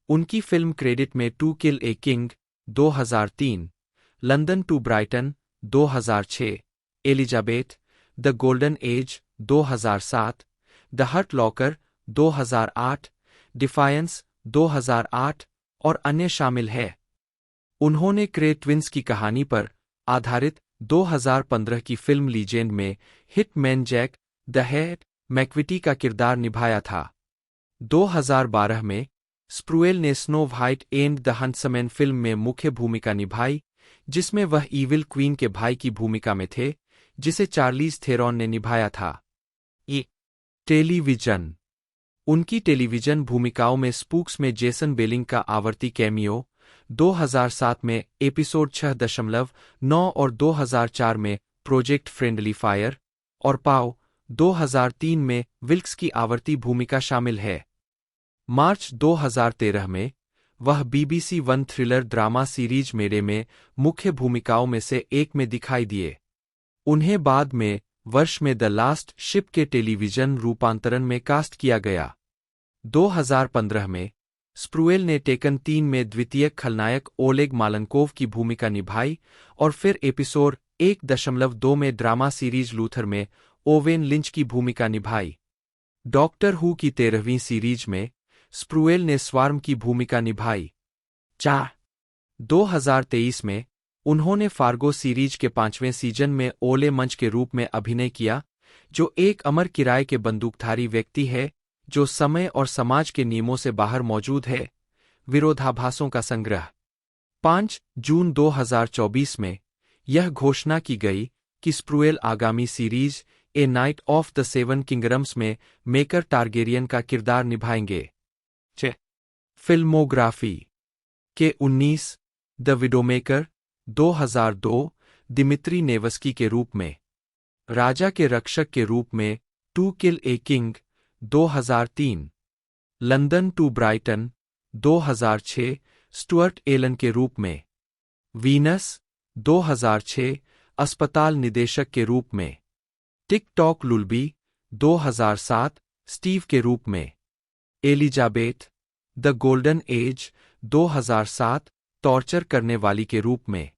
उनकी फिल्म क्रेडिट में to kill a king 2003, London to Brighton 2006, Elizabeth, the golden age 2007, the hurt locker 2008, defiance 2008 और अन्य शामिल है। उन्होंने क्रे ट्विंस की कहानी पर आधारित 2015 की फिल्म लीजेंड में hitman Jack the Hat McVitie का किरदार निभाया था। 2012 में स्प्रूएल ने snow white and the huntsman film में मुख्य भूमिका निभाई, जिसमें वह ईविल क्वीन के भाई की भूमिका में थे, जिसे चार्लीज थेरॉन ने निभाया था। ये टेलीविजन। उनकी टेलीविजन भूमिकाओं में स्पूक्स में जेसन बेलिंग का आवर्ती कैमियो, 2007 में एपिसोड 6.9 और 2004 में प्रोजेक्ट फ्रेंडली फायर, और पाव 2003 में विल्क्स की आवर्ती भूमिका शामिल है। मार्च 2013 में वह BBC one thriller drama series मेरे में मुख्य भूमिकाओं में से एक में दिखाई दिए। उन्हें बाद में वर्ष में द लास्ट शिप के टेलीविजन रूपांतरण में कास्ट किया गया। 2015 में स्प्रूएल ने टेकन 3 में द्वितीय खलनायक ओलेग मालनकोव की भूमिका निभाई और फिर एपिसोड 1.2 में ड्रामा सीरीज लूथर में ओवेन लिंच की भूमिका निभाई। डॉक्टर हू की 13वीं सीरीज में स्प्रूएल ने स्वार्म की भूमिका निभाई। 2023 में उन्होंने फार्गो सीरीज के 5वें सीजन में ओले मंच के रूप में अभिनय किया, जो एक अमर किराए के बंदूकधारी व्यक्ति है जो समय और समाज के नियमों से बाहर मौजूद है। विरोधाभासों का संग्रह। 5 जून 2024 में यह घोषणा की गई कि स्प्रूएल आगामी series A night of the seven kingdoms में मेकर टारगेरियन का किरदार निभाएंगे। फिल्मोग्राफी के 19 द विडोमेकर 2002, दिमित्री नेवस्की के रूप में, राजा के रक्षक के रूप में to kill a king 2003, London to Brighton 2006, Stuart Allen के रूप में, वीनस 2006, अस्पताल निदेशक के रूप में, टिक टॉक लुल्बी 2007, स्टीव के रूप में, Elizabeth, the golden age 2007, torture करने वाली के रूप में,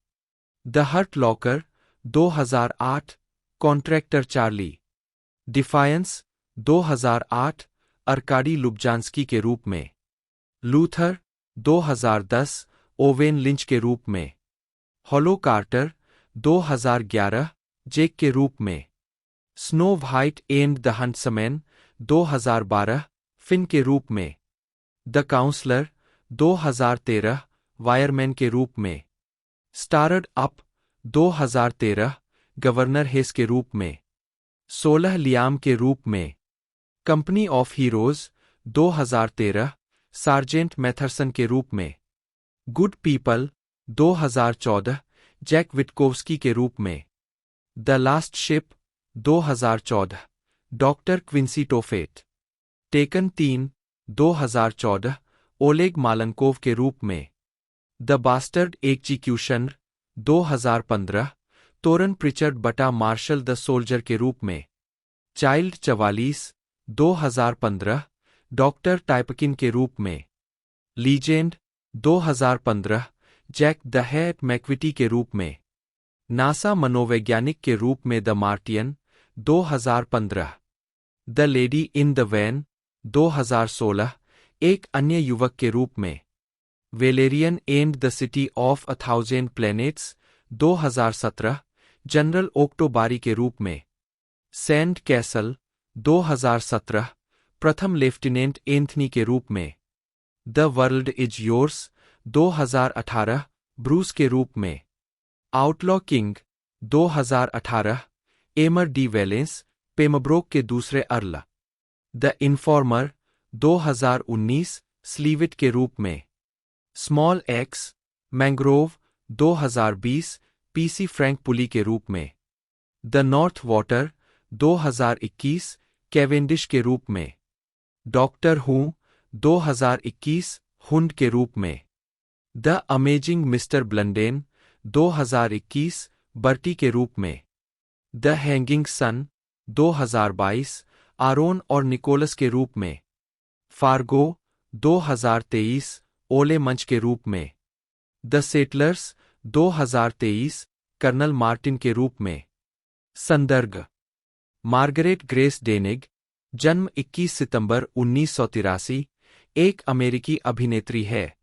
the hurt locker 2008, contractor Charlie, defiance 2008, अर्काडी लुबजांस्की के रूप में, लूथर 2010, ओवेन लिंच के रूप में, हॉलो कार्टर 2011, जेक के रूप में, snow white and the huntsman 2012, Finn के रूप में, द काउंसलर 2013, वायरमैन के रूप में। स्टारड अप 2013 गवर्नर हेस के रूप में। 16 लियाम के रूप में। कंपनी ऑफ हीरोज 2013 सार्जेंट मैथरसन के रूप में। गुड पीपल 2014 जैक विटकोव्स्की के रूप में। The last ship 2014 doctor Quincy Tophet. Taken 3 2014 Oleg Malankov के रूप में। द बास्टर्ड एग्जीक्यूशन 2015 तोरन प्रिचर्ड बटा मार्शल द सोल्जर के रूप में। चाइल्ड 44 2015 डॉक्टर टाइपकिन के रूप में। Legend 2015 Jack the Hat McVitie के रूप में। नासा मनोवैज्ञानिक के रूप में the Martian 2015। The lady in the van 2016 एक अन्य युवक के रूप में। Valerian and the city of 1000 planets 2017 general ओक्टोबारी के रूप में। सैंड कैसल 2017 प्रथम लेफ्टिनेंट एंथनी के रूप में। द वर्ल्ड इज योर्स 2018 ब्रूस के रूप में। Outlaw king 2018 Aymer de Valence Pembroke के दूसरे अर्ल। द इन्फॉर्मर 2019 स्लीविट के रूप में। Small axe Mangrove 2020 PC Frank Pulley के रूप में। द नॉर्थ वाटर 2021 कैवेंडिश के रूप में। डॉक्टर हू 2021 हुंड के रूप में। द अमेजिंग मिस्टर ब्लंडेन 2021 बर्टी के रूप में। द हैंगिंग सन 2022 आरोन और निकोलस के रूप में। फार्गो 2023 ओले मंच के रूप में। द सेटलर्स 2023 कर्नल मार्टिन के रूप में। संदर्भ मार्गरेट ग्रेस डेनिग जन्म 21 सितंबर 1983 एक अमेरिकी अभिनेत्री है।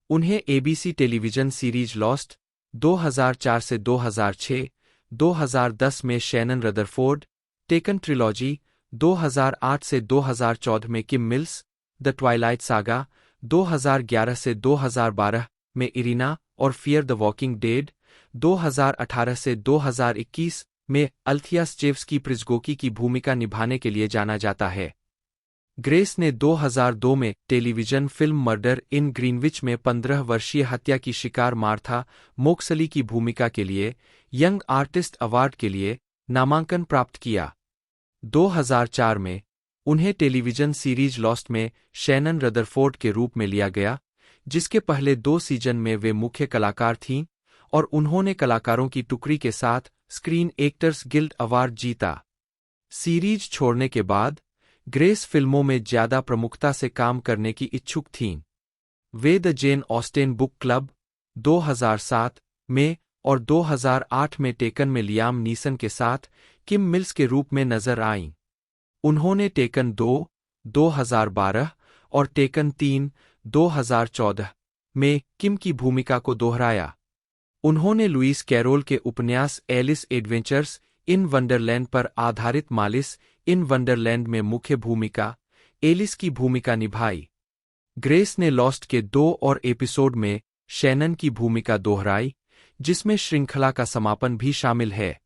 उन्हें एबीसी टेलीविजन सीरीज लॉस्ट 2004 से 2006, 2010 में शैनन रदरफोर्ड, टेकन ट्रिलॉजी 2008 से 2014 में किम मिल्स, द ट्वाइलाइट सागा 2011 से 2012 में इरिना और फियर द वॉकिंग डेड 2018 से 2021 में अल्थिया स्चेव्स्की प्रिज़गोकी की भूमिका निभाने के लिए जाना जाता है। ग्रेस ने 2002 में टेलीविजन फिल्म मर्डर इन ग्रीनविच में 15 वर्षीय हत्या की शिकार मार्था मोक्सली की भूमिका के लिए यंग आर्टिस्ट अवार्ड के लिए नामांकन प्राप्त किया। 2004 में उन्हें टेलीविजन सीरीज लॉस्ट में शैनन रदरफोर्ड के रूप में लिया गया, जिसके पहले 2 सीजन में वे मुख्य कलाकार थीं और उन्होंने कलाकारों की टुकड़ी के साथ स्क्रीन एक्टर्स गिल्ड अवार्ड जीता। सीरीज छोड़ने के बाद ग्रेस फिल्मों में ज्यादा प्रमुखता से काम करने की इच्छुक थीं। वे the Jane Austen book club 2007 में और 2008 में टेकन में लियाम नीसन के साथ किम मिल्स के रूप में नजर आईं। उन्होंने टेकन 2 2012 और टेकन 3 2014 में किम की भूमिका को दोहराया। उन्होंने लुईस कैरोल के उपन्यास एलिस एडवेंचर्स इन वंडरलैंड पर आधारित मालिस इन वंडरलैंड में मुख्य भूमिका एलिस की भूमिका निभाई। ग्रेस ने लॉस्ट के 2 और एपिसोड में शैनन की भूमिका दोहराई, जिसमें श्रृंखला का समापन भी शामिल है।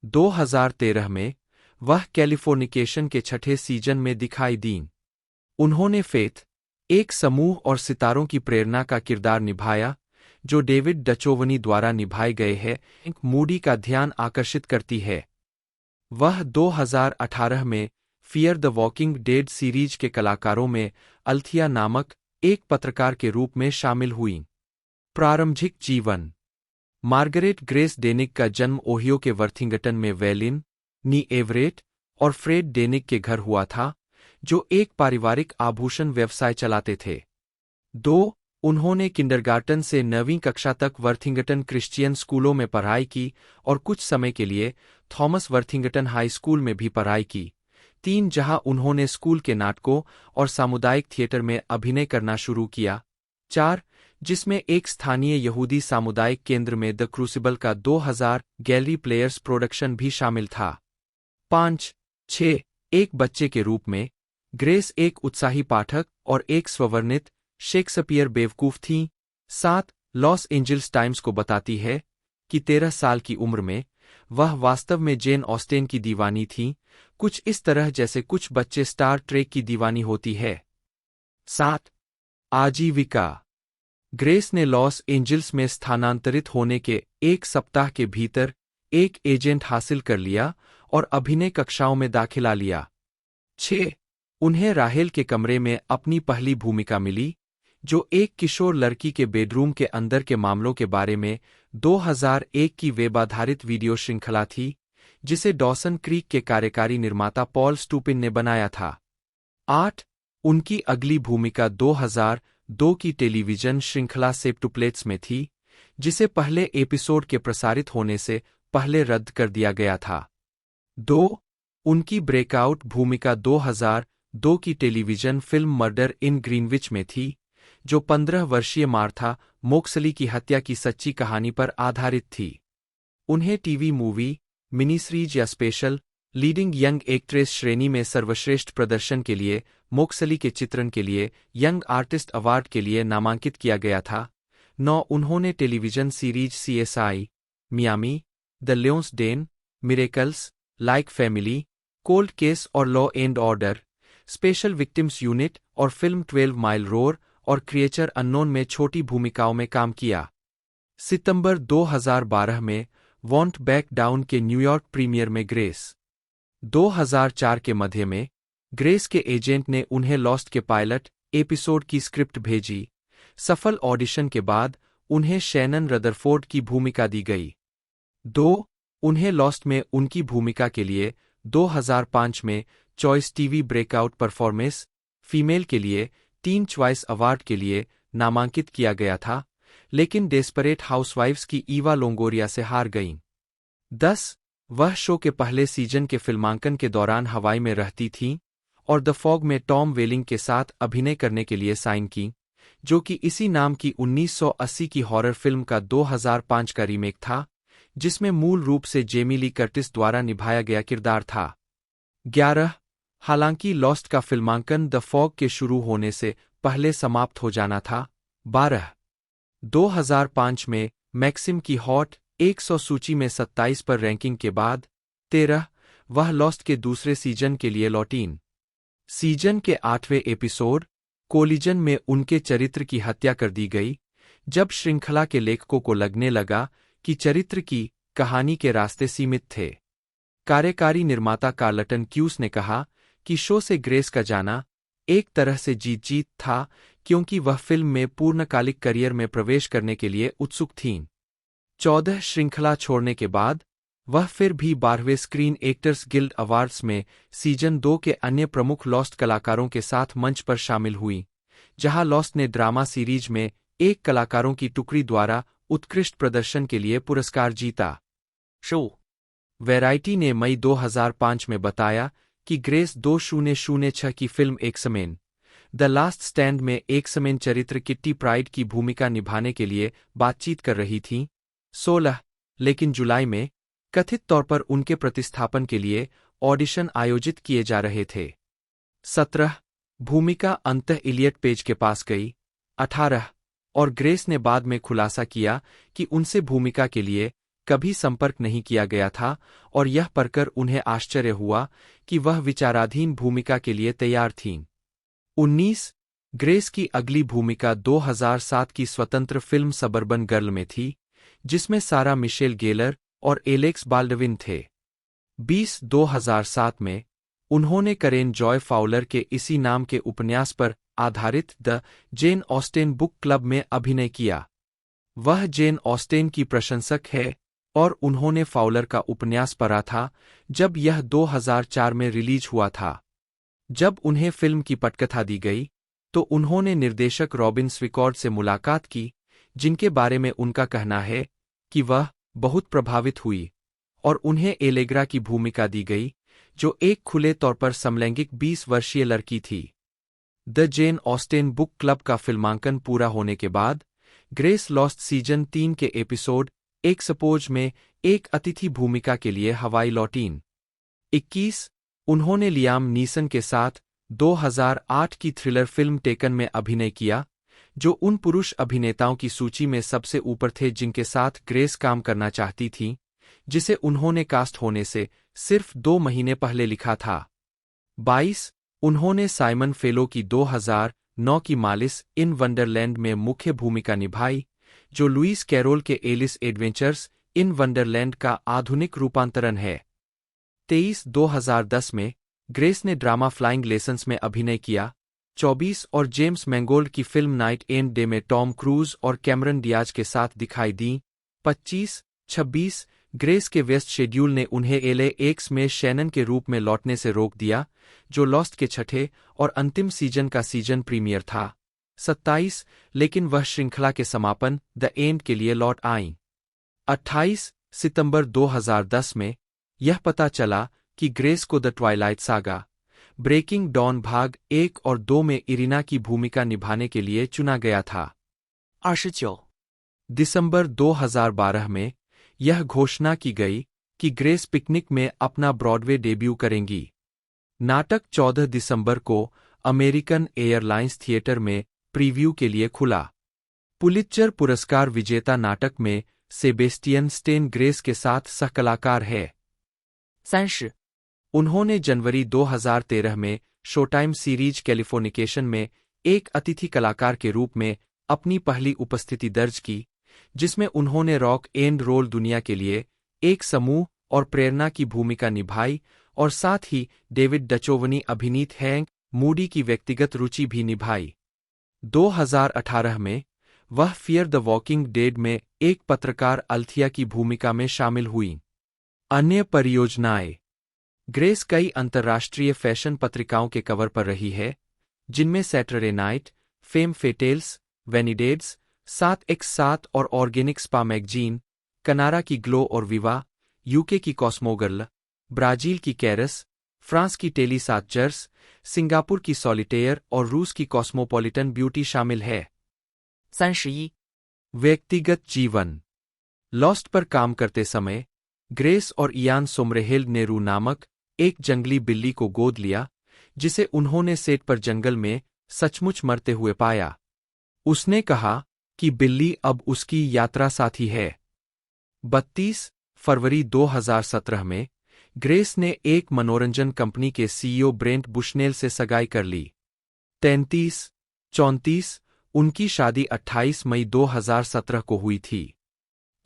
2013 में वह कैलिफोर्निकेशन के 6ठे सीजन में दिखाई दीं। उन्होंने फेथ, एक समूह और सितारों की प्रेरणा का किरदार निभाया, जो डेविड डचोवनी द्वारा निभाए गए हैं, एक मूडी का ध्यान आकर्षित करती है। वह 2018 में fear the walking dead series के कलाकारों में अल्थिया नामक एक पत्रकार के रूप में शामिल हुईं। प्रारंभिक जीवन मार्गरेट ग्रेस डेनिग का जन्म ओहियो के वर्थिंगटन में वेलिन, नी एवरेट और फ्रेड डेनिग के घर हुआ था, जो एक पारिवारिक आभूषण व्यवसाय चलाते थे। 2 उन्होंने किंडरगार्टन से 9वीं कक्षा तक वर्थिंगटन क्रिश्चियन स्कूलों में पढ़ाई की और कुछ समय के लिए थॉमस वर्थिंगटन हाई स्कूल में भी पढ़ाई की। 3 जहां उन्होंने स्कूल के नाटकों और सामुदायिक थिएटर में अभिनय करना शुरू किया। 4 जिसमें एक स्थानीय यहूदी सामुदायिक केंद्र में द क्रूसिबल का 2000 गैलरी प्लेयर्स प्रोडक्शन भी शामिल था। 5-6 एक बच्चे के रूप में ग्रेस एक उत्साही पाठक और एक स्ववर्णित शेक्सपियर बेवकूफ थीं, 7 लॉस एंजल्स टाइम्स को बताती है कि 13 साल की उम्र में वह वास्तव में जेन ऑस्टेन की दीवानी थी, कुछ इस तरह जैसे कुछ बच्चे स्टार ट्रेक की दीवानी होती है। 7 आजीविका। ग्रेस ने लॉस एंजल्स में स्थानांतरित होने के 1 सप्ताह के भीतर एक एजेंट हासिल कर लिया और अभिनय कक्षाओं में दाखिला लिया। 6 उन्हें राहेल के कमरे में अपनी पहली भूमिका मिली, जो एक किशोर लड़की के बेडरूम के अंदर के मामलों के बारे में 2001 की वेब आधारित वीडियो श्रृंखला थी, जिसे डॉसन क्रीक के कार्यकारी निर्माता पॉल स्टूपिन ने बनाया था। 8 उनकी अगली भूमिका 2002 की टेलीविजन श्रृंखला सेप्टुप्लेट्स में थी, जिसे पहले एपिसोड के प्रसारित होने से पहले रद्द कर दिया गया था। 2 उनकी ब्रेकआउट भूमिका 2002 की टेलीविजन फिल्म मर्डर इन ग्रीनविच में थी, जो 15 वर्षीय मार्था मोक्सली की हत्या की सच्ची कहानी पर आधारित थी। उन्हें टीवी मूवी, मिनी सीरीज या स्पेशल लीडिंग यंग एक्ट्रेस श्रेणी में सर्वश्रेष्ठ प्रदर्शन के लिए मोक्सली के चित्रण के लिए यंग आर्टिस्ट अवार्ड के लिए नामांकित किया गया था। 9 उन्होंने television series CSI, Miami, the lions den, miracles, like family, cold case और law and order, special victims unit और फिल्म 12 माइल रोर और क्रिएचर अननोन में छोटी भूमिकाओं में काम किया। सितंबर 2012 में वॉन्ट बैक डाउन के न्यूयॉर्क प्रीमियर में ग्रेस। 2004 के मध्य में ग्रेस के एजेंट ने उन्हें लॉस्ट के पायलट एपिसोड की स्क्रिप्ट भेजी। सफल ऑडिशन के बाद उन्हें शैनन रदरफोर्ड की भूमिका दी गई। 2 उन्हें लॉस्ट में उनकी भूमिका के लिए 2005 में choice TV breakout performance female के लिए 3 चॉइस अवार्ड के लिए नामांकित किया गया था, लेकिन डेस्परेट हाउसवाइव्स की ईवा लोंगोरिया से हार गईं। 10 वह शो के पहले सीजन के फिल्मांकन के दौरान हवाई में रहती थीं और द फॉग में टॉम वेलिंग के साथ अभिनय करने के लिए साइन की, जो कि इसी नाम की 1980 की हॉरर फिल्म का 2005 का रीमेक था, जिसमें मूल रूप से जेमी ली कर्टिस द्वारा निभाया गया किरदार था। 11 हालांकि लॉस्ट का फिल्मांकन द फॉग के शुरू होने से पहले समाप्त हो जाना था। 12 2005 में मैक्सिम की हॉट 100 सूची में 27 पर रैंकिंग के बाद 13 वह लॉस्ट के दूसरे सीजन के लिए लौटीं। सीजन के 8वें एपिसोड कोलिजन में उनके चरित्र की हत्या कर दी गई, जब श्रृंखला के लेखकों को लगने लगा कि चरित्र की कहानी के रास्ते सीमित थे। कार्यकारी निर्माता कार्लटन क्यूस ने कहा कि शो से ग्रेस का जाना एक तरह से जीत-जीत था, क्योंकि वह फिल्म में पूर्णकालिक करियर में प्रवेश करने के लिए उत्सुक थीं। 14 श्रृंखला छोड़ने के बाद वह फिर भी 12वें स्क्रीन एक्टर्स गिल्ड अवार्ड्स में सीजन 2 के अन्य प्रमुख लॉस्ट कलाकारों के साथ मंच पर शामिल हुई, जहां लॉस्ट ने ड्रामा सीरीज में एक कलाकारों की टुकड़ी द्वारा उत्कृष्ट प्रदर्शन के लिए पुरस्कार जीता। शो वैरायटी ने मई 2005 में बताया कि ग्रेस 2006 की film X-Men the last stand में एक्समेन चरित्र किट्टी प्राइड की भूमिका निभाने के लिए बातचीत कर रही थीं। 16 लेकिन जुलाई में कथित तौर पर उनके प्रतिस्थापन के लिए ऑडिशन आयोजित किए जा रहे थे। 17 भूमिका अंततः इलियट पेज के पास गई। 18 और ग्रेस ने बाद में खुलासा किया कि उनसे भूमिका के लिए कभी संपर्क नहीं किया गया था, और यह पढ़कर उन्हें आश्चर्य हुआ कि वह विचाराधीन भूमिका के लिए तैयार थीं। 19 ग्रेस की अगली भूमिका 2007 की स्वतंत्र फिल्म सबर्बन गर्ल में थी, जिसमें सारा मिशेल गेलर और एलेक्स बाल्डविन थे। 20 2007 में उन्होंने करेन जॉय फाउलर के इसी नाम के उपन्यास पर आधारित the Jane Austen book club में अभिनय किया। वह जेन ऑस्टेन की प्रशंसक है और उन्होंने फाउलर का उपन्यास पढ़ा था जब यह 2004 में रिलीज हुआ था। जब उन्हें फिल्म की पटकथा दी गई, तो उन्होंने निर्देशक रॉबिन स्विकॉर्ड से मुलाकात की, जिनके बारे में उनका कहना है कि वह बहुत प्रभावित हुई और उन्हें एलेग्रा की भूमिका दी गई, जो एक खुले तौर पर समलैंगिक 20 वर्षीय लड़की थी। The Jane Austen book club का फिल्मांकन पूरा होने के बाद ग्रेस लॉस्ट सीजन 3 के एपिसोड एक्सपोज में एक अतिथि भूमिका के लिए हवाई लौटीं। 21 उन्होंने लियाम नीसन के साथ 2008 की थ्रिलर फिल्म टेकन में अभिनय किया, जो उन पुरुष अभिनेताओं की सूची में सबसे ऊपर थे जिनके साथ ग्रेस काम करना चाहती थीं, जिसे उन्होंने कास्ट होने से सिर्फ 2 महीने पहले लिखा था। 22 उन्होंने साइमन फेलो की 2009 की मालिस इन वंडरलैंड में मुख्य भूमिका निभाई, जो लुईस कैरोल के एलिस एडवेंचर्स इन वंडरलैंड का आधुनिक रूपांतरण है। 23 2010 में ग्रेस ने ड्रामा फ्लाइंग लेसन्स में अभिनय किया। 24 और जेम्स मैंगोल्ड की फिल्म नाइट एंड डे में टॉम क्रूज और कैमरन डियाज के साथ दिखाई दी। 25-26 ग्रेस के व्यस्त शेड्यूल ने उन्हें एले एक्स में शैनन के रूप में लौटने से रोक दिया, जो लॉस्ट के छठे और अंतिम सीजन का सीजन प्रीमियर था। 27 लेकिन वह श्रृंखला के समापन द एंड के लिए लौट आईं। 28 सितंबर 2010 में यह पता चला कि ग्रेस को the twilight saga breaking dawn भाग 1 और 2 में इरिना की भूमिका निभाने के लिए चुना गया था। 29. दिसंबर 2012 में यह घोषणा की गई कि ग्रेस पिकनिक में अपना ब्रॉडवे डेब्यू करेंगी। नाटक 14 दिसंबर को अमेरिकन एयरलाइंस थिएटर में प्रीव्यू के लिए खुला। पुलित्जर पुरस्कार विजेता नाटक में सेबेस्टियन स्टेन ग्रेस के साथ सहकलाकार है। 30. उन्होंने जनवरी 2013 में शोटाइम सीरीज कैलिफोर्निकेशन में एक अतिथि कलाकार के रूप में अपनी पहली उपस्थिति दर्ज की, जिसमें उन्होंने रॉक एंड रोल दुनिया के लिए एक समूह और प्रेरणा की भूमिका निभाई और साथ ही डेविड डचोवनी अभिनीत हैंक मूडी की व्यक्तिगत रुचि भी निभाई। 2018 में वह फियर द वॉकिंग डेड में एक पत्रकार अल्थिया की भूमिका में शामिल हुई। अन्य परियोजनाएं। ग्रेस कई अंतर्राष्ट्रीय फैशन पत्रिकाओं के कवर पर रही है, जिनमें सैटरडे नाइट, फेम फेटेल्स, वेनिडेड्स, 7x7 और ऑर्गेनिक स्पा मैगजीन, कनाडा की ग्लो और विवा, यूके की कॉस्मोगर्ल, ब्राजील की कैरस, फ्रांस की टेली सातजर्स, सिंगापुर की सॉलिटेयर और रूस की कॉस्मोपॉलिटन ब्यूटी शामिल है। 31. व्यक्तिगत जीवन। लॉस्ट पर काम करते समय ग्रेस और इयान सोमरहेल्ड ने रू नामक एक जंगली बिल्ली को गोद लिया, जिसे उन्होंने सेट पर जंगल में सचमुच मरते हुए पाया। उसने कहा कि बिल्ली अब उसकी यात्रा साथी है। 32 फरवरी 2017 में ग्रेस ने एक मनोरंजन कंपनी के सीईओ ब्रेंट बुशनेल से सगाई कर ली। 33-34 उनकी शादी 28 मई 2017 को हुई थी।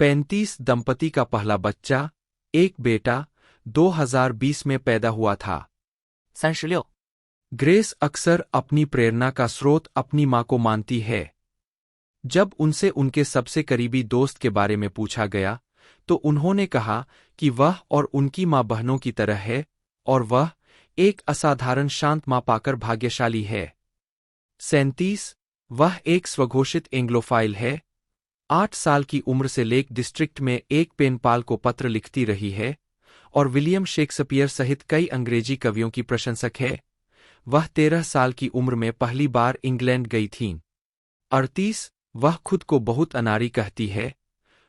35 दंपति का पहला बच्चा, एक बेटा, 2020 में पैदा हुआ था। 36. ग्रेस अक्सर अपनी प्रेरणा का स्रोत अपनी मां को मानती है। जब उनसे उनके सबसे करीबी दोस्त के बारे में पूछा गया, तो उन्होंने कहा कि वह और उनकी मां बहनों की तरह है और वह एक असाधारण शांत मां पाकर भाग्यशाली है। 37 वह एक स्वघोषित एंग्लोफाइल है। 8 साल की उम्र से लेक डिस्ट्रिक्ट में एक पेनपाल को पत्र लिखती रही है और विलियम शेक्सपियर सहित कई अंग्रेजी कवियों की प्रशंसक है। वह 13 साल की उम्र में पहली बार इंग्लैंड गई थीं। 38 वह खुद को बहुत अनाड़ी कहती है,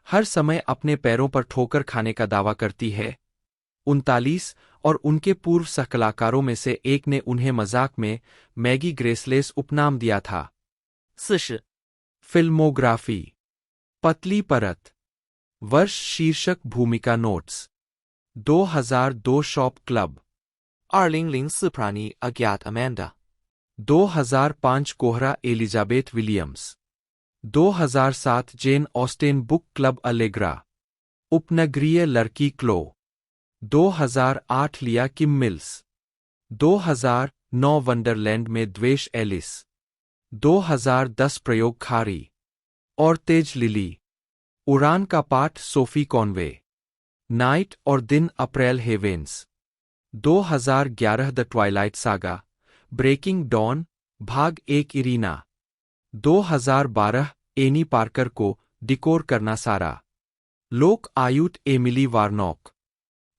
हर समय अपने पैरों पर ठोकर खाने का दावा करती है। 39 और उनके पूर्व सहकलाकारों में से एक ने उन्हें मजाक में मैगी ग्रेसलेस उपनाम दिया था। 40. फिल्मोग्राफी। पतली परत। वर्ष शीर्षक भूमिका नोट्स। 2002 shop club. 2004 प्राणी अज्ञात अमेंडा। 2005 कोहरा एलिजाबेथ विलियम्स। 2007 जेन ऑस्टेन बुक क्लब अलेग्रा। उपनगरीय लड़की क्लो। 2008 लिया किम मिल्स। 2009 वंडरलैंड में द्वेष एलिस। 2010 प्रयोग खारी और तेज लिली। उड़ान का पाठ सोफी कॉनवे। नाइट और दिन April Havens. 2011 the twilight saga breaking dawn भाग 1 इरीना। 2012 एनी पार्कर को डिकोर करना सारा। लोक आयुक्त एमिली वार्नॉक।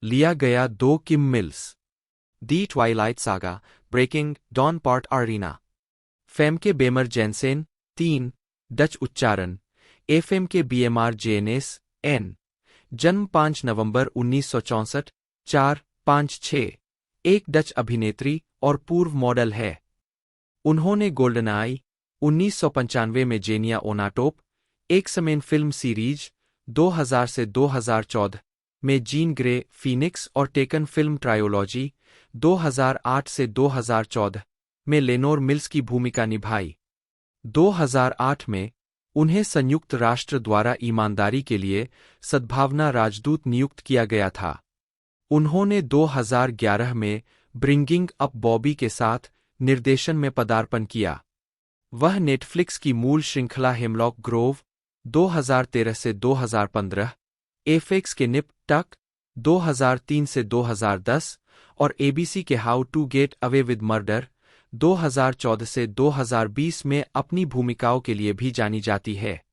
लिया गया 2 Kim Mills. The twilight saga breaking dawn part Irina. Fame के बेमर जेनसेन 3 डच उच्चारण एफएम के बीएमआर जेएनएस एन। जन्म 5 नवंबर 1964 4-5-6 एक डच अभिनेत्री और पूर्व मॉडल है। उन्होंने गोल्डन आई, 1995 में जेनिया ओनाटोप, एक समेन फिल्म सीरीज 2000 से 2014 में जीन ग्रे फीनिक्स और टेकन फिल्म ट्रायोलॉजी 2008 से 2014 में लेनोर मिल्स की भूमिका निभाई। 2008 में उन्हें संयुक्त राष्ट्र द्वारा ईमानदारी के लिए सद्भावना राजदूत नियुक्त किया गया था। उन्होंने 2011 में ब्रिंगिंग अप बॉबी के साथ निर्देशन में पदार्पण किया। वह नेटफ्लिक्स की मूल श्रृंखला हेमलॉक ग्रोव 2013 से 2015, एफएक्स के निप टक 2003 से 2010 और एबीसी के how to get away with murder 2014 से 2020 में अपनी भूमिकाओं के लिए भी जानी जाती है।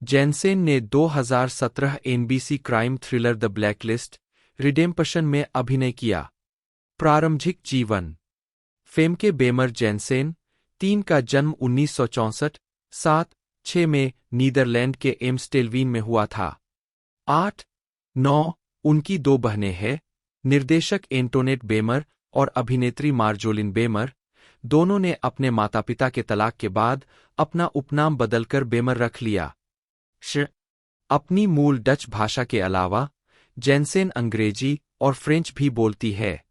जेनसेन ने 2017 NBC crime thriller the blacklist redemption में अभिनय किया। प्रारंभिक जीवन। फेमके बेमर जेनसेन 3 का जन्म 1964 7-6 में नीदरलैंड के एम्स्टेलवीन में हुआ था। 8-9 उनकी 2 बहनें हैं, निर्देशक एंटोनेट बेमर और अभिनेत्री मार्जोलिन बेमर। दोनों ने अपने माता-पिता के तलाक के बाद अपना उपनाम बदलकर बेमर रख लिया। अपनी मूल डच भाषा के अलावा जेनसेन अंग्रेजी और फ्रेंच भी बोलती है।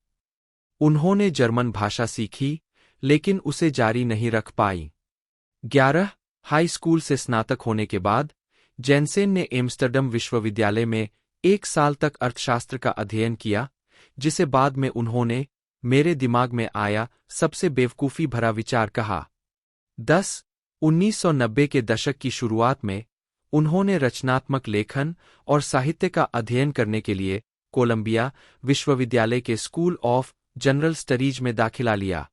उन्होंने जर्मन भाषा सीखी, लेकिन उसे जारी नहीं रख पाई। 11 हाई स्कूल से स्नातक होने के बाद जेनसेन ने एम्स्टर्डम विश्वविद्यालय में 1 साल तक अर्थशास्त्र का अध्ययन किया, जिसे बाद में उन्होंने मेरे दिमाग में आया सबसे बेवकूफ़ी भरा विचार कहा। 1990 के दशक की शुरुआत में उन्होंने रचनात्मक लेखन और साहित्य का अध्ययन करने के लिए कोलंबिया विश्वविद्यालय के स्कूल ऑफ जनरल स्टडीज में दाखिला लिया।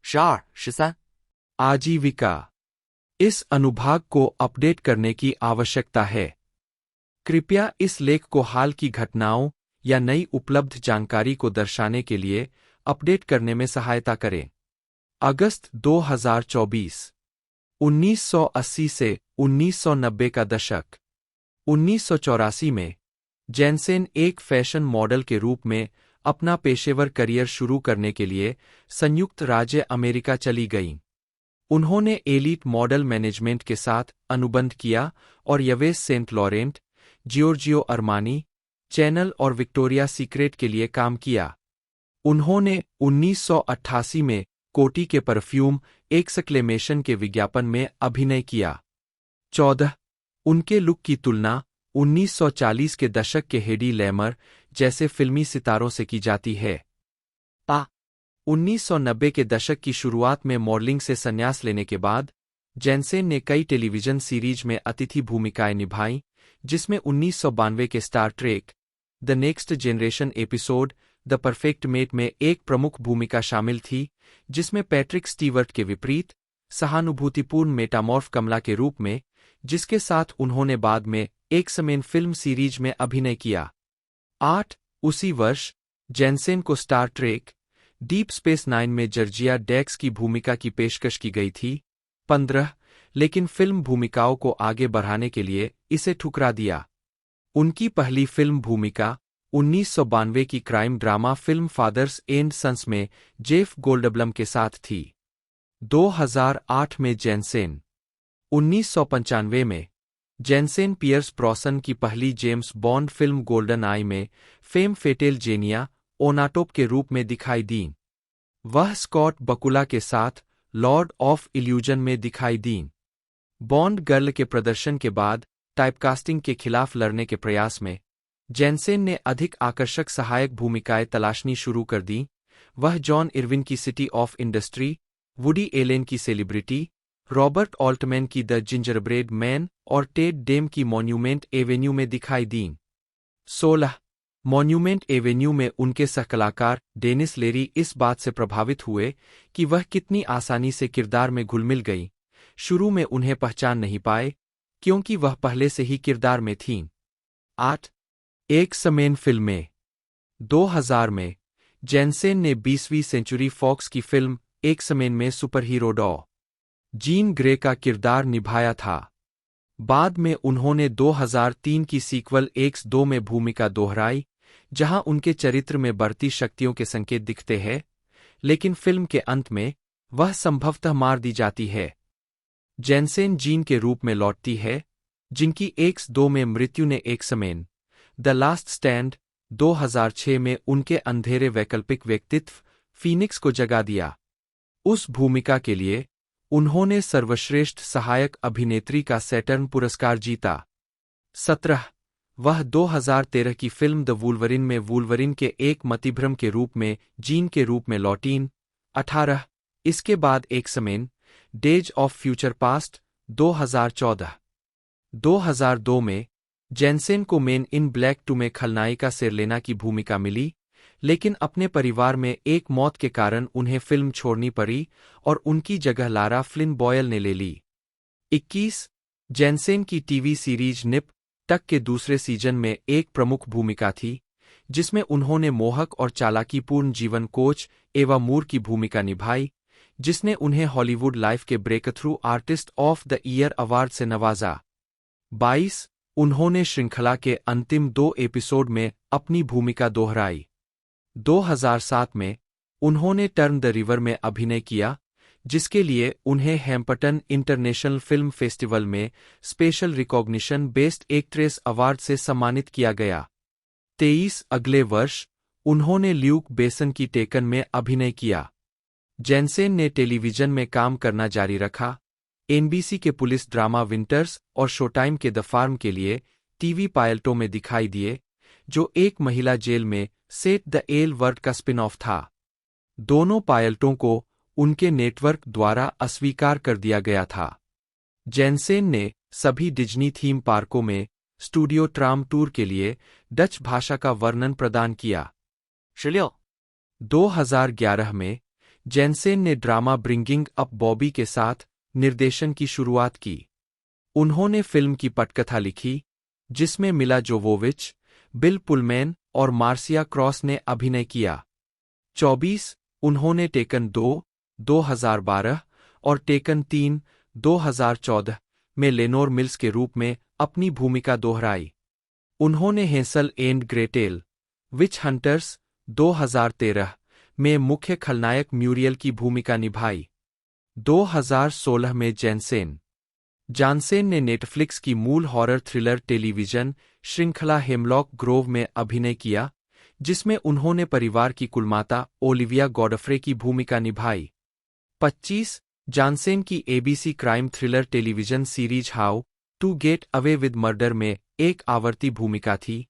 12-13 आजीविका। इस अनुभाग को अपडेट करने की आवश्यकता है। कृपया इस लेख को हाल की घटनाओं या नई उपलब्ध जानकारी को दर्शाने के लिए अपडेट करने में सहायता करें। अगस्त 2024। 1980 से 1990 का दशक। 1984 में जेनसेन एक फैशन मॉडल के रूप में अपना पेशेवर करियर शुरू करने के लिए संयुक्त राज्य अमेरिका चली गईं। उन्होंने एलीट मॉडल मैनेजमेंट के साथ अनुबंध किया और Yves Saint Laurent, Giorgio Armani, Chanel और विक्टोरिया सीक्रेट के लिए काम किया। उन्होंने 1988 में कोटी के परफ्यूम एक्सक्लेमेशन के विज्ञापन में अभिनय किया। 14 उनके लुक की तुलना 1940 के दशक के हेडी लेमर जैसे फिल्मी सितारों से की जाती है। 1990 के दशक की शुरुआत में मॉडलिंग से संन्यास लेने के बाद जेनसेन ने कई टेलीविजन सीरीज में अतिथि भूमिकाएं निभाईं, जिसमें 1992 के star trek the next generation episode the perfect mate में एक प्रमुख भूमिका शामिल थी, जिसमें पैट्रिक स्टीवर्ट के विपरीत सहानुभूतिपूर्ण मेटामॉर्फ कमला के रूप में, जिसके साथ उन्होंने बाद में एक समेन फिल्म सीरीज में अभिनय किया। 8 उसी वर्ष जेनसेन को स्टार ट्रेक डीप स्पेस 9 में जर्जिया डेक्स की भूमिका की पेशकश की गई थी। 15 लेकिन फिल्म भूमिकाओं को आगे बढ़ाने के लिए इसे ठुकरा दिया। उनकी पहली फिल्म भूमिका 1992 की crime drama film fathers and sons में जेफ गोल्डब्लम के साथ थी। 2008 में जेनसेन। 1995 में जेनसेन पियर्स ब्रॉसन की पहली जेम्स बॉन्ड फिल्म गोल्डन आई में फेम फेटेल जेनिया ओनाटोप के रूप में दिखाई दीं। वह स्कॉट बकुला के साथ लॉर्ड ऑफ इल्यूजन में दिखाई दीं। बॉन्ड गर्ल के प्रदर्शन के बाद टाइपकास्टिंग के खिलाफ लड़ने के प्रयास में जेनसेन ने अधिक आकर्षक सहायक भूमिकाएं तलाशनी शुरू कर दीं। वह जॉन इरविन की city of industry, Woody Allen की सेलिब्रिटी, रॉबर्ट ऑल्टमैन की द जिंजरब्रेड मैन और टेड डेम की मॉन्यूमेंट एवेन्यू में दिखाई दीं। 16 मॉन्यूमेंट एवेन्यू में उनके सहकलाकार डेनिस लेरी इस बात से प्रभावित हुए कि वह कितनी आसानी से किरदार में घुल मिल गई। शुरू में उन्हें पहचान नहीं पाए, क्योंकि वह पहले से ही किरदार में थीं। 8 एक समेन फिल्में। 2000 में जेनसेन ने 20वीं सेंचुरी फॉक्स की फिल्म एक समेन में सुपरहीरो डॉ जीन ग्रे का किरदार निभाया था। बाद में उन्होंने 2003 की सीक्वल X2 में भूमिका दोहराई, जहां उनके चरित्र में बढ़ती शक्तियों के संकेत दिखते हैं, लेकिन फिल्म के अंत में वह संभवतः मार दी जाती है। जेनसेन जीन के रूप में लौटती है, जिनकी X2 में मृत्यु ने एक्समेन द लास्ट स्टैंड 2006 में उनके अंधेरे वैकल्पिक व्यक्तित्व फीनिक्स को जगा दिया। उस भूमिका के लिए उन्होंने सर्वश्रेष्ठ सहायक अभिनेत्री का सैटर्न पुरस्कार जीता। 17 वह 2013 की फिल्म द वुल्वरिन में वुल्वरिन के एक मतिभ्रम के रूप में जीन के रूप में लौटीं। 18 इसके बाद X-Men days of future past 2014। 2002 में जेनसेन को मेन इन ब्लैक 2 में खलनायिका सेरलेना की भूमिका मिली, लेकिन अपने परिवार में एक मौत के कारण उन्हें फिल्म छोड़नी पड़ी और उनकी जगह लारा फ्लिन बॉयल ने ले ली। 21 जेनसेन की टीवी सीरीज निप टक के दूसरे सीजन में एक प्रमुख भूमिका थी, जिसमें उन्होंने मोहक और चालाकीपूर्ण जीवन कोच एवा मूर की भूमिका निभाई, जिसने उन्हें हॉलीवुड लाइफ के breakthrough artist of the year award से नवाजा। 22 उन्होंने श्रृंखला के अंतिम 2 एपिसोड में अपनी भूमिका दोहराई। 2007 में उन्होंने टर्न द रिवर में अभिनय किया, जिसके लिए उन्हें हैम्पटन इंटरनेशनल फिल्म फेस्टिवल में special recognition best actress award से सम्मानित किया गया। 23 अगले वर्ष उन्होंने ल्यूक बेसन की टेकन में अभिनय किया। जेनसेन ने टेलीविजन में काम करना जारी रखा, एनबीसी के पुलिस ड्रामा विंटर्स और शोटाइम के द फार्म के लिए टीवी पायलटों में दिखाई दिए, जो एक महिला जेल में सेट द एल वर्ड का स्पिन ऑफ था। दोनों पायलटों को उनके नेटवर्क द्वारा अस्वीकार कर दिया गया था। जेनसेन ने सभी डिज्नी थीम पार्कों में स्टूडियो ट्राम टूर के लिए डच भाषा का वर्णन प्रदान किया। 16 2011 में जेनसेन ने ड्रामा ब्रिंगिंग अप बॉबी के साथ निर्देशन की शुरुआत की। उन्होंने फिल्म की पटकथा लिखी, जिसमें मिला जोवोविच, बिल पुलमैन और मार्सिया क्रॉस ने अभिनय किया। 24 उन्होंने टेकन 2 2012 और टेकन 3 2014 में लेनोर मिल्स के रूप में अपनी भूमिका दोहराई। उन्होंने हेंसल एंड ग्रेटेल विच हंटर्स 2013 में मुख्य खलनायक म्यूरियल की भूमिका निभाई। 2016 में जानसेन ने नेटफ्लिक्स की मूल हॉरर थ्रिलर टेलीविजन श्रृंखला हेमलॉक ग्रोव में अभिनय किया, जिसमें उन्होंने परिवार की कुलमाता ओलिविया गॉडफ्रे की भूमिका निभाई। 25 जानसेन की ABC crime thriller television series how to get away with murder में एक आवर्ती भूमिका थी,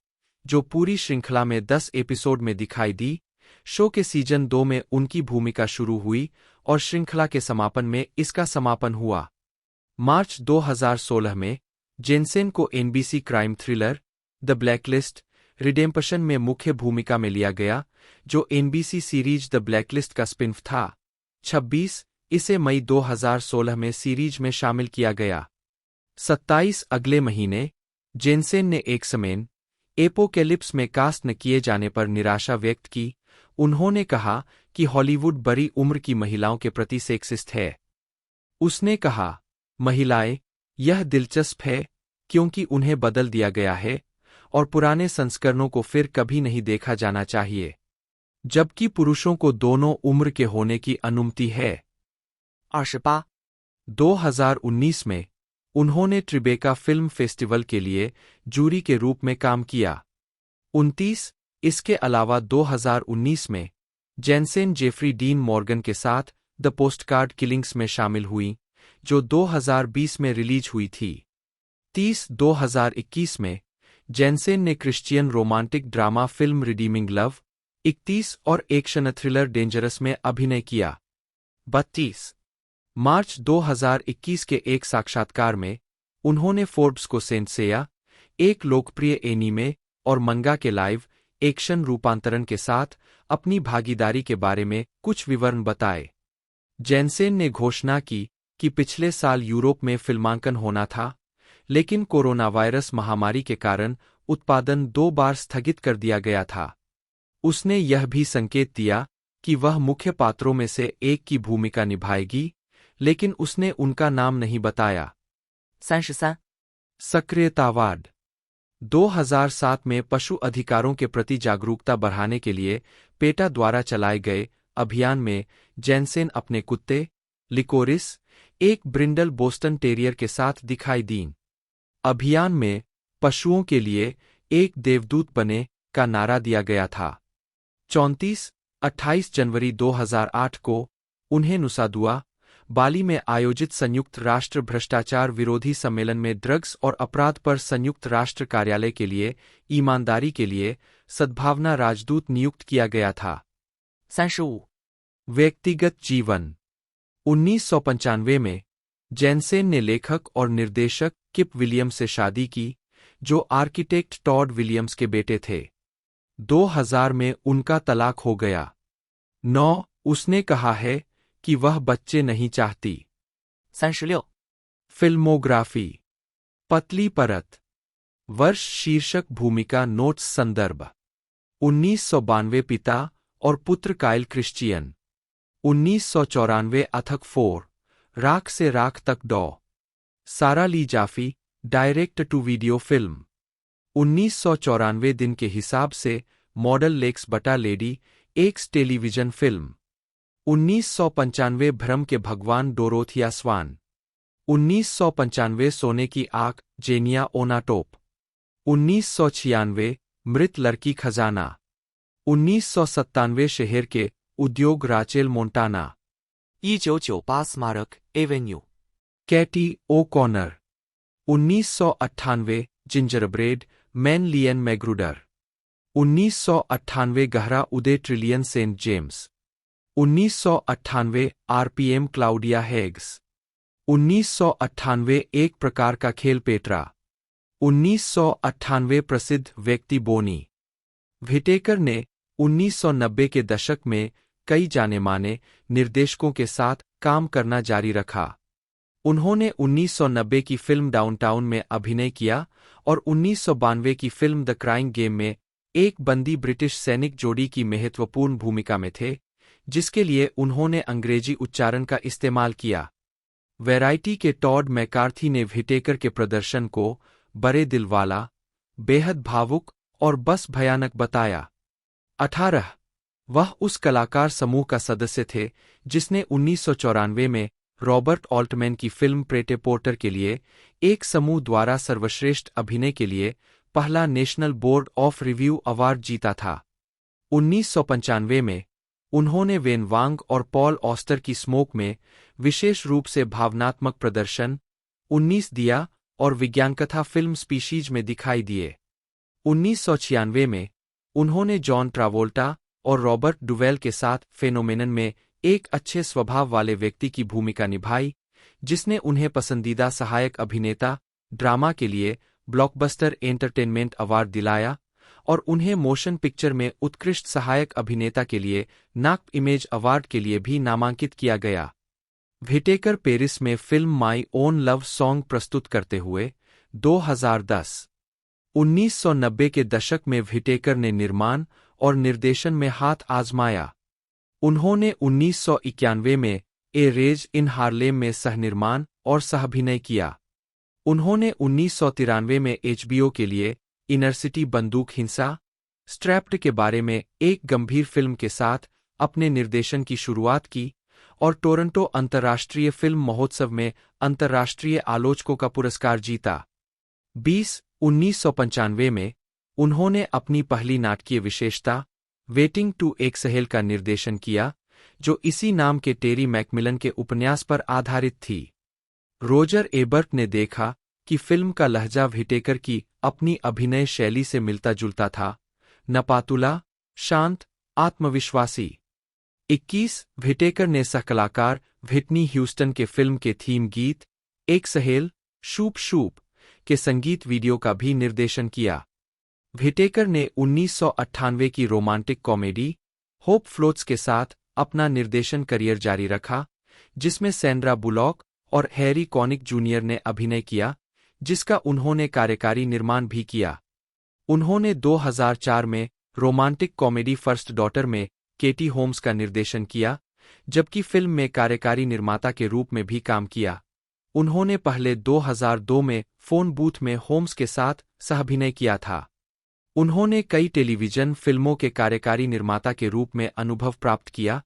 जो पूरी श्रृंखला में 10 एपिसोड में दिखाई दी। शो के सीजन 2 में उनकी भूमिका शुरू हुई और श्रृंखला के समापन में इसका समापन हुआ। मार्च 2016 में जेनसेन को NBC crime thriller the blacklist redemption में मुख्य भूमिका में लिया गया, जो एनबीसी सीरीज द ब्लैकलिस्ट का स्पिन-ऑफ था। 26 इसे मई 2016 में सीरीज में शामिल किया गया। 27 अगले महीने जेनसेन ने एक्समेन एपोकेलिप्स में कास्ट न किए जाने पर निराशा व्यक्त की। उन्होंने कहा कि हॉलीवुड बड़ी उम्र की महिलाओं के प्रति सेक्सिस्ट है। उसने कहा, महिलाएं, यह दिलचस्प है क्योंकि उन्हें बदल दिया गया है और पुराने संस्करणों को फिर कभी नहीं देखा जाना चाहिए, जबकि पुरुषों को दोनों उम्र के होने की अनुमति है। 28 2019 में उन्होंने ट्रिबेका फिल्म फेस्टिवल के लिए जूरी के रूप में काम किया। 29 इसके अलावा 2019 में जेनसेन जेफरी डीन मॉर्गन के साथ द पोस्टकार्ड किलिंग्स में शामिल हुई, जो 2020 में रिलीज हुई थी। 30 2021 में जेनसेन ने Christian romantic drama film redeeming love 31 और एक्शन थ्रिलर डेंजरस में अभिनय किया। 32 मार्च 2021 के एक साक्षात्कार में उन्होंने फोर्ब्स को सेंसेया, एक लोकप्रिय एनीमे और मंगा के लाइव एक्शन रूपांतरण के साथ अपनी भागीदारी के बारे में कुछ विवरण बताए। जेनसेन ने घोषणा की कि पिछले साल यूरोप में फिल्मांकन होना था, लेकिन कोरोना वायरस महामारी के कारण उत्पादन 2 बार स्थगित कर दिया गया था। उसने यह भी संकेत दिया कि वह मुख्य पात्रों में से एक की भूमिका निभाएगी, लेकिन उसने उनका नाम नहीं बताया। 33 सक्रियतावाद 2007 में पशु अधिकारों के प्रति जागरूकता बढ़ाने के लिए पेटा द्वारा चलाए गए अभियान में जेनसेन अपने कुत्ते लिकोरिस, एक ब्रिंडल बोस्टन टेरियर के साथ दिखाई दीं। अभियान में पशुओं के लिए एक देवदूत बने का नारा दिया गया था। 28 जनवरी 2008 को उन्हें नुसा दुआ, बाली में आयोजित संयुक्त राष्ट्र भ्रष्टाचार विरोधी सम्मेलन में ड्रग्स और अपराध पर संयुक्त राष्ट्र कार्यालय के लिए ईमानदारी के लिए सद्भावना राजदूत नियुक्त किया गया था। 35. व्यक्तिगत जीवन 1995 में जैनसेन ने लेखक और निर्देशक किप विलियम्स से शादी की, जो आर्किटेक्ट टॉड विलियम्स के बेटे थे। 2000 में उनका तलाक हो गया। 9. उसने कहा है कि वह बच्चे नहीं चाहती। 36. फिल्मोग्राफी पतली परत, वर्ष शीर्षक भूमिका नोट्स संदर्भ 1992 पिता और पुत्र काइल क्रिश्चियन 1994 अथक 4 राख से राख तक डॉ सारा ली जाफी डायरेक्ट टू वीडियो फिल्म 1994 दिन के हिसाब से मॉडल लेक्स बटा लेडी एक्स टेलीविजन फिल्म 1995 भ्रम के भगवान डोरोथिया स्वान 1995 सोने की आंख जेनिया ओनाटोप 1996 मृत लड़की खजाना 1997 शहर के उद्योग राचेल मोंटाना 1998 स्मारक avenue Katie O'Connor 1998 gingerbread man Leanne Magruder 1998 गहरा उदय trillion Saint James 1998 RPM Claudia Haggs 1998 एक प्रकार का खेल पेट्रा 1998 प्रसिद्ध व्यक्ति बोनी व्हिटेकर ने 1990 के दशक में कई जाने-माने निर्देशकों के साथ काम करना जारी रखा। उन्होंने 1990 की फिल्म डाउनटाउन में अभिनय किया और 1992 की फिल्म द क्राइंग गेम में एक बंदी ब्रिटिश सैनिक जोड़ी की महत्वपूर्ण भूमिका में थे, जिसके लिए उन्होंने अंग्रेजी उच्चारण का इस्तेमाल किया। वैरायटी के टॉड मैकार्थी ने व्हिटेकर के प्रदर्शन को बड़े दिलवाला, बेहद भावुक और बस भयानक बताया। 18 वह उस कलाकार समूह का सदस्य थे जिसने 1994 में रॉबर्ट ऑल्टमैन की फिल्म प्रेटे पोर्टर के लिए एक समूह द्वारा सर्वश्रेष्ठ अभिनय के लिए पहला national board of review award जीता था। 1995 में उन्होंने वेन वांग और पॉल ऑस्टर की स्मोक में विशेष रूप से भावनात्मक प्रदर्शन 19 दिया और विज्ञानकथा फिल्म स्पीशीज में दिखाई दिए। 1996 में उन्होंने जॉन ट्रावोल्टा और रॉबर्ट डुवेल के साथ फेनोमेनन में एक अच्छे स्वभाव वाले व्यक्ति की भूमिका निभाई, जिसने उन्हें पसंदीदा सहायक अभिनेता ड्रामा के लिए ब्लॉकबस्टर एंटरटेनमेंट अवार्ड दिलाया और उन्हें मोशन पिक्चर में उत्कृष्ट सहायक अभिनेता के लिए नाक इमेज अवार्ड के लिए भी नामांकित किया गया। व्हिटेकर पेरिस में film my own love song प्रस्तुत करते हुए 2010। 1990 के दशक में व्हिटेकर ने निर्माण और निर्देशन में हाथ आजमाया। उन्होंने 1991 में ए रेज इन हार्लेम में सहनिर्माण और सहअभिनय किया। उन्होंने 1993 में एचबीओ के लिए इनर सिटी बंदूक हिंसा स्ट्रैप्ड के बारे में एक गंभीर फिल्म के साथ अपने निर्देशन की शुरुआत की और टोरंटो अंतर्राष्ट्रीय फिल्म महोत्सव में अंतर्राष्ट्रीय आलोचकों का पुरस्कार जीता। 1995 में उन्होंने अपनी पहली नाटकीय विशेषता वेटिंग टू एक्सहेल का निर्देशन किया, जो इसी नाम के टेरी मैकमिलन के उपन्यास पर आधारित थी। रोजर एबर्ट ने देखा कि फिल्म का लहजा व्हिटेकर की अपनी अभिनय शैली से मिलता-जुलता था, नपातुला, शांत, आत्मविश्वासी। 21 व्हिटेकर ने सहकलाकार व्हिटनी ह्यूस्टन के फिल्म के थीम गीत एक सहेल शूप शूप के संगीत वीडियो का भी निर्देशन किया। व्हिटेकर ने 1998 की रोमांटिक कॉमेडी होप फ्लोट्स के साथ अपना निर्देशन करियर जारी रखा, जिसमें सैंड्रा बुलॉक और हैरी कॉनिक जूनियर ने अभिनय किया, जिसका उन्होंने कार्यकारी निर्माण भी किया। उन्होंने 2004 में रोमांटिक कॉमेडी फर्स्ट डॉटर में केटी होम्स का निर्देशन किया, जबकि फिल्म में कार्यकारी निर्माता के रूप में भी काम किया। उन्होंने पहले 2002 में फोन बूथ में होम्स के साथ सहअभिनय किया था। उन्होंने कई टेलीविजन फिल्मों के कार्यकारी निर्माता के रूप में अनुभव प्राप्त किया,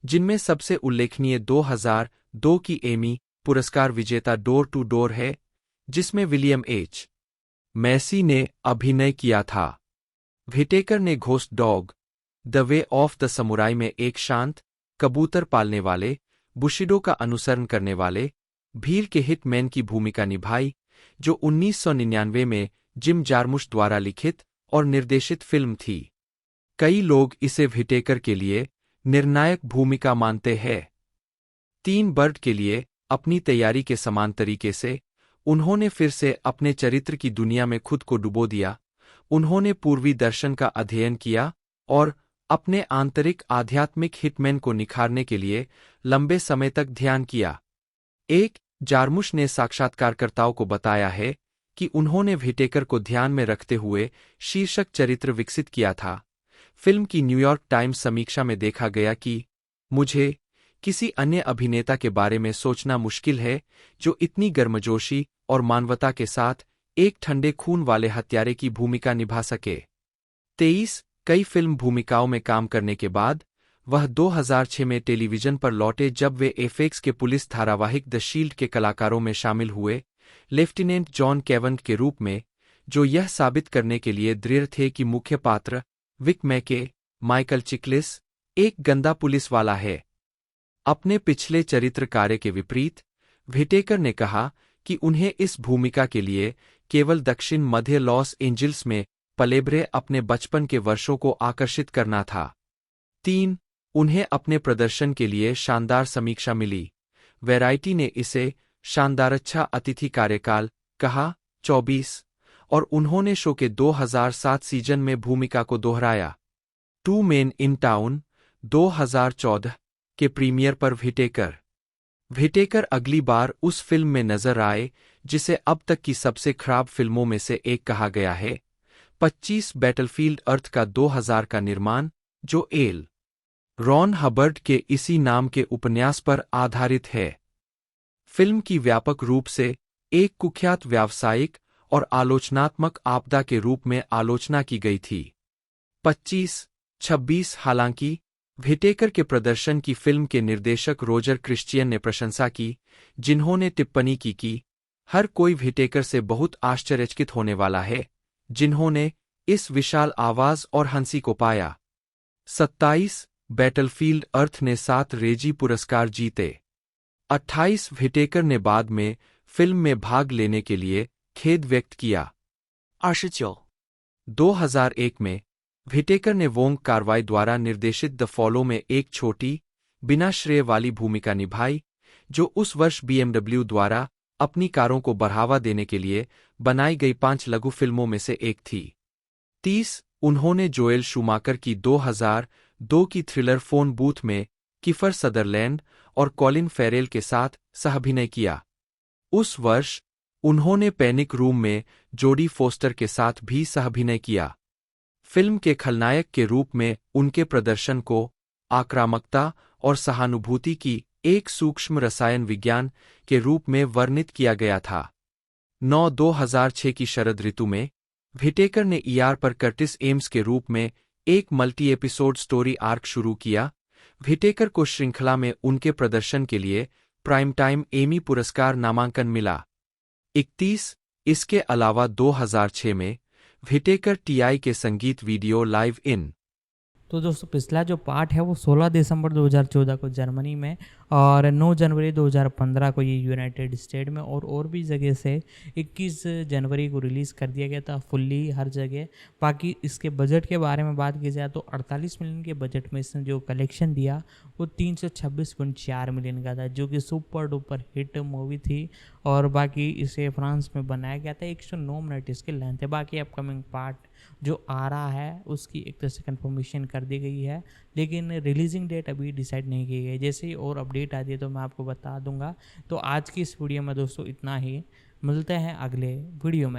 जिनमें सबसे उल्लेखनीय 2002 की एमी पुरस्कार विजेता डोर टू डोर है, जिसमें विलियम एच मैसी ने अभिनय किया था। व्हिटेकर ने ghost dog the way of the samurai में एक शांत, कबूतर पालने वाले, बुशिडो का अनुसरण करने वाले भीड़ के हिटमैन की भूमिका निभाई, जो 1999 में जिम जारमुश द्वारा लिखित और निर्देशित फिल्म थी। कई लोग इसे व्हिटेकर के लिए निर्णायक भूमिका मानते हैं। 3 बर्ड के लिए अपनी तैयारी के समान तरीके से उन्होंने फिर से अपने चरित्र की दुनिया में खुद को डुबो दिया। उन्होंने पूर्वी दर्शन का अध्ययन किया और अपने आंतरिक आध्यात्मिक हिटमैन को निखारने के लिए लंबे समय तक ध्यान किया। एक जारमुश ने साक्षात्कारकर्ताओं को बताया है कि उन्होंने व्हिटेकर को ध्यान में रखते हुए शीर्षक चरित्र विकसित किया था। फिल्म की न्यूयॉर्क टाइम्स समीक्षा में देखा गया कि मुझे किसी अन्य अभिनेता के बारे में सोचना मुश्किल है जो इतनी गर्मजोशी और मानवता के साथ एक ठंडे खून वाले हत्यारे की भूमिका निभा सके। 23 कई फिल्म भूमिकाओं में काम करने के बाद वह 2006 में टेलीविजन पर लौटे जब वे एफएक्स के पुलिस धारावाहिक द शील्ड के कलाकारों में शामिल हुए, लेफ्टिनेंट जॉन केवंट के रूप में, जो यह साबित करने के लिए दृढ़ थे कि मुख्य पात्र विक मैके, माइकल चिकलिस, एक गंदा पुलिस वाला है। अपने पिछले चरित्र कार्य के विपरीत, व्हिटेकर ने कहा कि उन्हें इस भूमिका के लिए केवल दक्षिण मध्य लॉस एंजिल्स में पलेब्रे अपने बचपन के वर्षों को आकर्षित करना था। 3 उन्हें अपने प्रदर्शन के लिए शानदार समीक्षा मिली। वैरायटी ने इसे शानदार अच्छा अतिथि कार्यकाल कहा। 24 और उन्होंने शो के 2007 सीजन में भूमिका को दोहराया। 2 मेन इन टाउन 2014 के प्रीमियर पर व्हिटेकर अगली बार उस फिल्म में नजर आए जिसे अब तक की सबसे खराब फिल्मों में से एक कहा गया है। 25 बैटलफील्ड अर्थ का 2000 का निर्माण, जो एल रॉन हबर्ड के इसी नाम के उपन्यास पर आधारित है। फिल्म की व्यापक रूप से एक कुख्यात व्यावसायिक और आलोचनात्मक आपदा के रूप में आलोचना की गई थी। 25-26 हालांकि व्हिटेकर के प्रदर्शन की फिल्म के निर्देशक रोजर क्रिश्चियन ने प्रशंसा की, जिन्होंने टिप्पणी की कि हर कोई व्हिटेकर से बहुत आश्चर्यचकित होने वाला है, जिन्होंने इस विशाल आवाज और हंसी को पाया। 27 बैटलफील्ड अर्थ ने 7 रेजी पुरस्कार जीते। 28 व्हिटेकर ने बाद में फिल्म में भाग लेने के लिए खेद व्यक्त किया। 29 2001 में व्हिटेकर ने वोंग कारवाई द्वारा निर्देशित द फॉलो में एक छोटी, बिना श्रेय वाली भूमिका निभाई, जो उस वर्ष BMW द्वारा अपनी कारों को बढ़ावा देने के लिए बनाई गई 5 लघु फिल्मों में से एक थी। 30 उन्होंने जोएल शूमाकर की 2002 की थ्रिलर फोन बूथ में किफर सदरलैंड और कॉलिन फेरेल के साथ सहाभिनय किया। उस वर्ष उन्होंने पैनिक रूम में जोडी फोस्टर के साथ भी सहाभिनय किया। फिल्म के खलनायक के रूप में उनके प्रदर्शन को आक्रामकता और सहानुभूति की एक सूक्ष्म रसायन विज्ञान के रूप में वर्णित किया गया था। 2006 की शरद ऋतु में व्हिटेकर ने ईआर पर कर्टिस एम्स के रूप में एक मल्टी एपिसोड स्टोरी आर्क शुरू किया। व्हिटेकर को श्रृंखला में उनके प्रदर्शन के लिए प्राइम टाइम एमी पुरस्कार नामांकन मिला। 31 इसके अलावा 2006 में व्हिटेकर टीआई के संगीत वीडियो लाइव इन। तो दोस्तों पिछला जो पार्ट है वो 16 दिसंबर 2014 को जर्मनी में और 9 जनवरी 2015 को ये यूनाइटेड स्टेट में और भी जगह से 21 जनवरी को रिलीज़ कर दिया गया था फुल्ली हर जगह। बाकी इसके बजट के बारे में बात की जाए तो 48 मिलियन के बजट में इसने जो कलेक्शन दिया वो 326.4 मिलियन का था, जो कि सुपर डुपर हिट मूवी थी। और बाकी इसे फ्रांस में बनाया गया था। 109 मिनट इसके लेंथ है। बाकी अपकमिंग पार्ट जो आ रहा है उसकी एक तरह से कंफर्मेशन कर दी गई है, लेकिन रिलीजिंग डेट अभी डिसाइड नहीं की गई। जैसे ही और अपडेट आती है तो मैं आपको बता दूंगा। तो आज की इस वीडियो में दोस्तों इतना ही, मिलते हैं अगले वीडियो में।